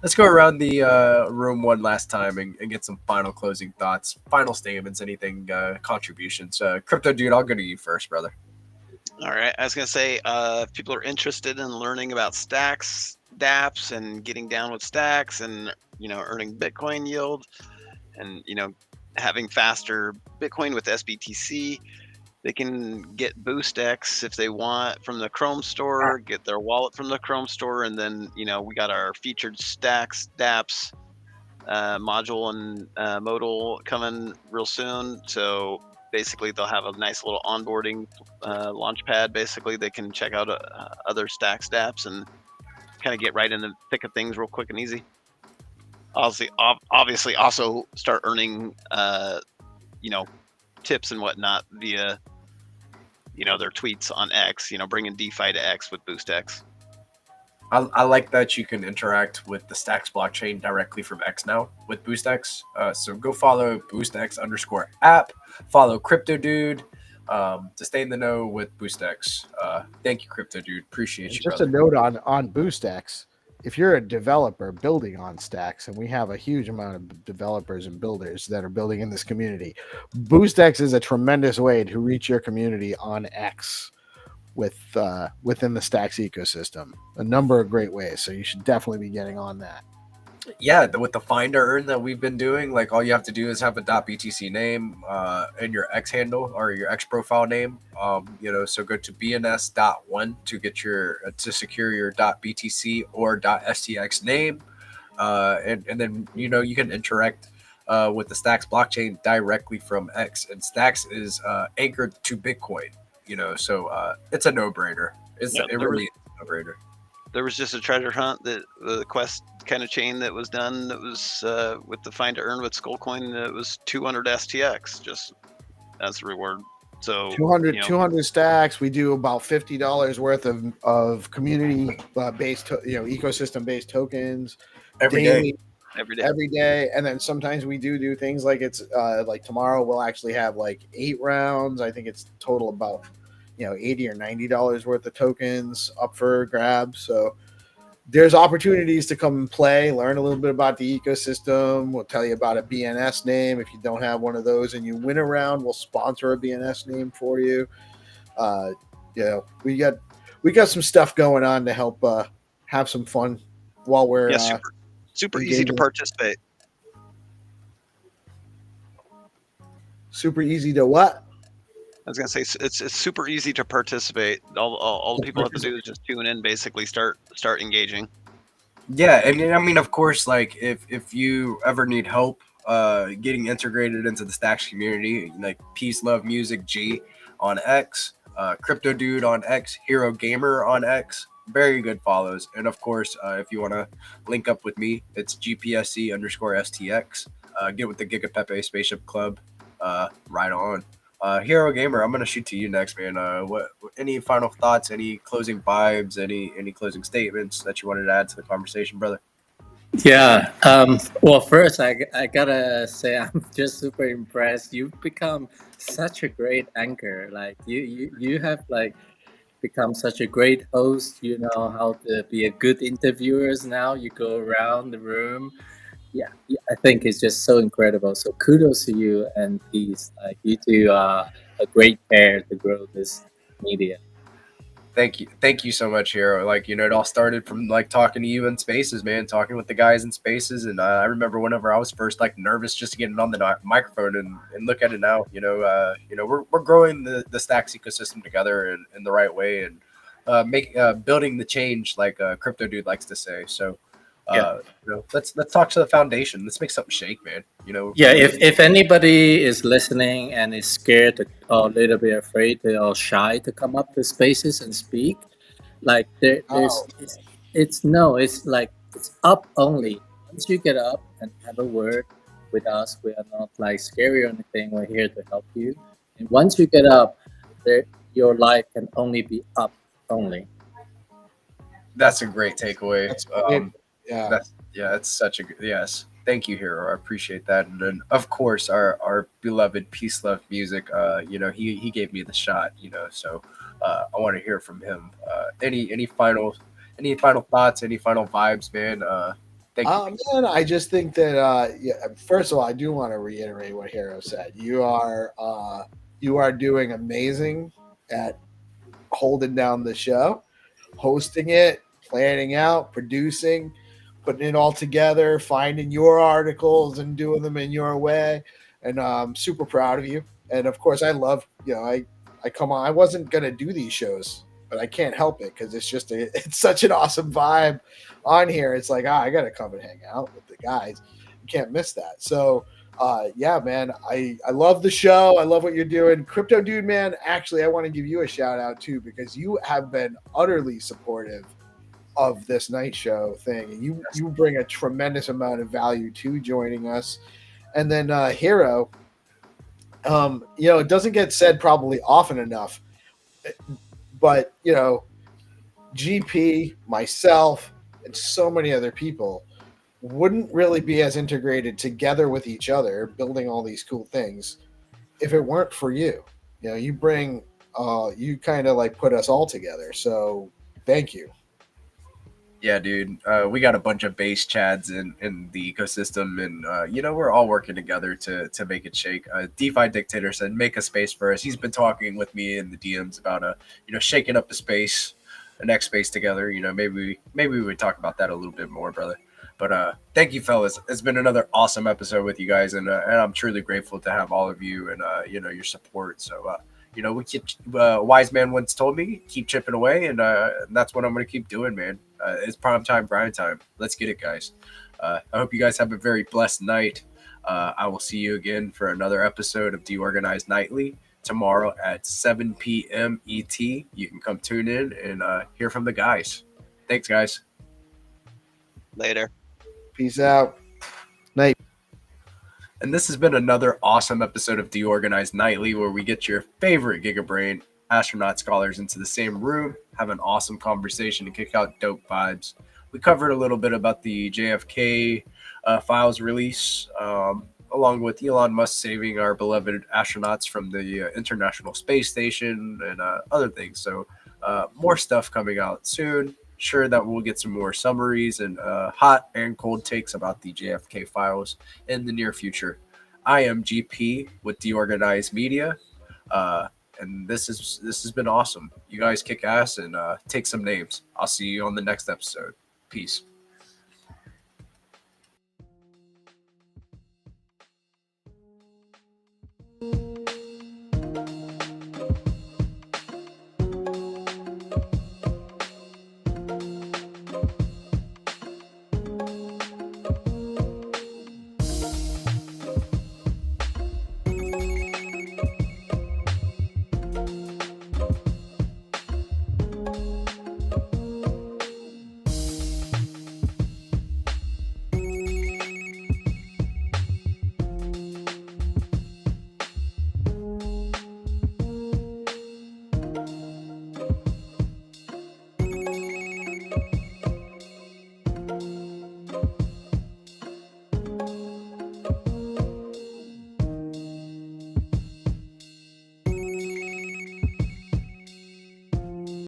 let's go around the room one last time and get some final closing thoughts, final statements, anything contributions. Crypto dude, I'll go to you first, brother. All right. I was going to say, if people are interested in learning about stacks, dApps, and getting down with stacks and, earning Bitcoin yield and, having faster Bitcoin with SBTC, they can get BoostX if they want from the Chrome store, get their wallet from the Chrome store. And then, we got our featured stacks, dApps, module and modal coming real soon. So basically they'll have a nice little onboarding launch pad. Basically they can check out other stacks dApps and kind of get right in the thick of things real quick and easy. Obviously also start earning tips and whatnot via their tweets on X, bringing DeFi to X with BoostX. I like that you can interact with the Stacks blockchain directly from X now with BoostX. So go follow BoostX_app, follow Crypto Dude to stay in the know with BoostX. Thank you, Crypto Dude. Appreciate you. just brother. a note on BoostX. If you're a developer building on stacks, and we have a huge amount of developers and builders that are building in this community, BoostX is a tremendous way to reach your community on X within the stacks ecosystem. A number of great ways. So you should definitely be getting on that. Yeah, with the find to earn that we've been doing, like all you have to do is have a .btc name and your X handle or your X profile name. So go to bns.1 to get to secure your .btc or .stx name, and then you can interact with the Stacks blockchain directly from X, and Stacks is anchored to Bitcoin. So it's a no-brainer. It really is a no-brainer. there was just a treasure hunt that the quest kind of chain that was done that was with the find to earn with Skullcoin. That was 200 STX just as the reward. So 200, 200 stacks. We do about $50 worth of community based, ecosystem based tokens Every daily, day. every day. and then sometimes we do things like it's like tomorrow we'll actually have like 8 rounds. I think it's total about $80 or $90 worth of tokens up for grabs. So there's opportunities to come and play, learn a little bit about the ecosystem. We'll tell you about a BNS name. If you don't have one of those and you win a round, we'll sponsor a BNS name for you. We got some stuff going on to help have some fun while we're super easy to participate. Super easy to what? I was gonna say it's super easy to participate. All people have to do is just tune in, basically start engaging. Yeah, and I mean, of course, like if you ever need help getting integrated into the Stacks community, like Peace, Love, Music, G on X, Crypto Dude on X, Hero Gamer on X, very good follows. And of course, if you want to link up with me, it's GPSC_STX. Get with the Giga Pepe Spaceship Club. Right on. Hero Gamer, I'm gonna shoot to you next, man. What any final thoughts, any closing vibes, any closing statements that you wanted to add to the conversation, brother? Yeah. Well, first, I gotta say I'm just super impressed. You've become such a great anchor. Like you have like become such a great host. You know how to be a good interviewers now. You go around the room. Yeah, I think it's just so incredible. So kudos to you and peace. Like you two are a great pair to grow this media. Thank you so much, Hero. Like, it all started from like talking to you in Spaces, man, talking with the guys in Spaces, and I remember whenever I was first like nervous just to get on the microphone, and look at it now. We're growing the Stacks ecosystem together in the right way, and building the change like Crypto Dude likes to say. So, let's talk to the foundation. Let's make something shake, man. Yeah, if anybody is listening and is scared or a little bit afraid or shy to come up to spaces and speak, like it's like it's up only. Once you get up and have a word with us, we are not like scary or anything. We're here to help you. And once you get up, your life can only be up only. That's a great takeaway. That's great. Yeah. It's such a good, yes. Thank you, Hero. I appreciate that. And then of course our beloved Peace Love Music. He gave me the shot. So I want to hear from him. Any final thoughts? Any final vibes, man? Thank you. Man, I just think that first of all, I do want to reiterate what Hero said. You are doing amazing at holding down the show, hosting it, planning out, producing, putting it all together, finding your articles and doing them in your way. And I'm super proud of you. And of course, I love, I come on. I wasn't going to do these shows, but I can't help it because it's such an awesome vibe on here. It's like, I got to come and hang out with the guys. You can't miss that. So, yeah, man, I love the show. I love what you're doing. Crypto Dude, man, actually, I want to give you a shout out too, because you have been utterly supportive of this night show thing. And you bring a tremendous amount of value to joining us. And then Hero, it doesn't get said probably often enough, but GP, myself, and so many other people wouldn't really be as integrated together with each other, building all these cool things, if it weren't for you. You bring, you kind of like put us all together. So thank you. Yeah, dude. We got a bunch of base chads in the ecosystem, and we're all working together to make it shake. DeFi Dictator said, "Make a space for us." He's been talking with me in the DMs about shaking up the space, the next space together. Maybe we would talk about that a little bit more, brother. But thank you, fellas. It's been another awesome episode with you guys, and I'm truly grateful to have all of you and your support. So we keep. Wise man once told me, keep chipping away, and that's what I'm going to keep doing, man. It's prime time, grind time. Let's get it, guys. I hope you guys have a very blessed night. I will see you again for another episode of DeOrganized Nightly tomorrow at 7 p.m. ET. You can come tune in and hear from the guys. Thanks, guys. Later. Peace out. Night. And this has been another awesome episode of DeOrganized Nightly, where we get your favorite GigaBrain astronaut scholars into the same room, have an awesome conversation, and kick out dope vibes. We covered a little bit about the JFK files release, along with Elon Musk saving our beloved astronauts from the International Space Station and other things. So more stuff coming out soon. Sure that we'll get some more summaries and hot and cold takes about the JFK files in the near future. I am GP with DeOrganized Media, and this has been awesome. You guys kick ass and take some names. I'll see you on the next episode. Peace.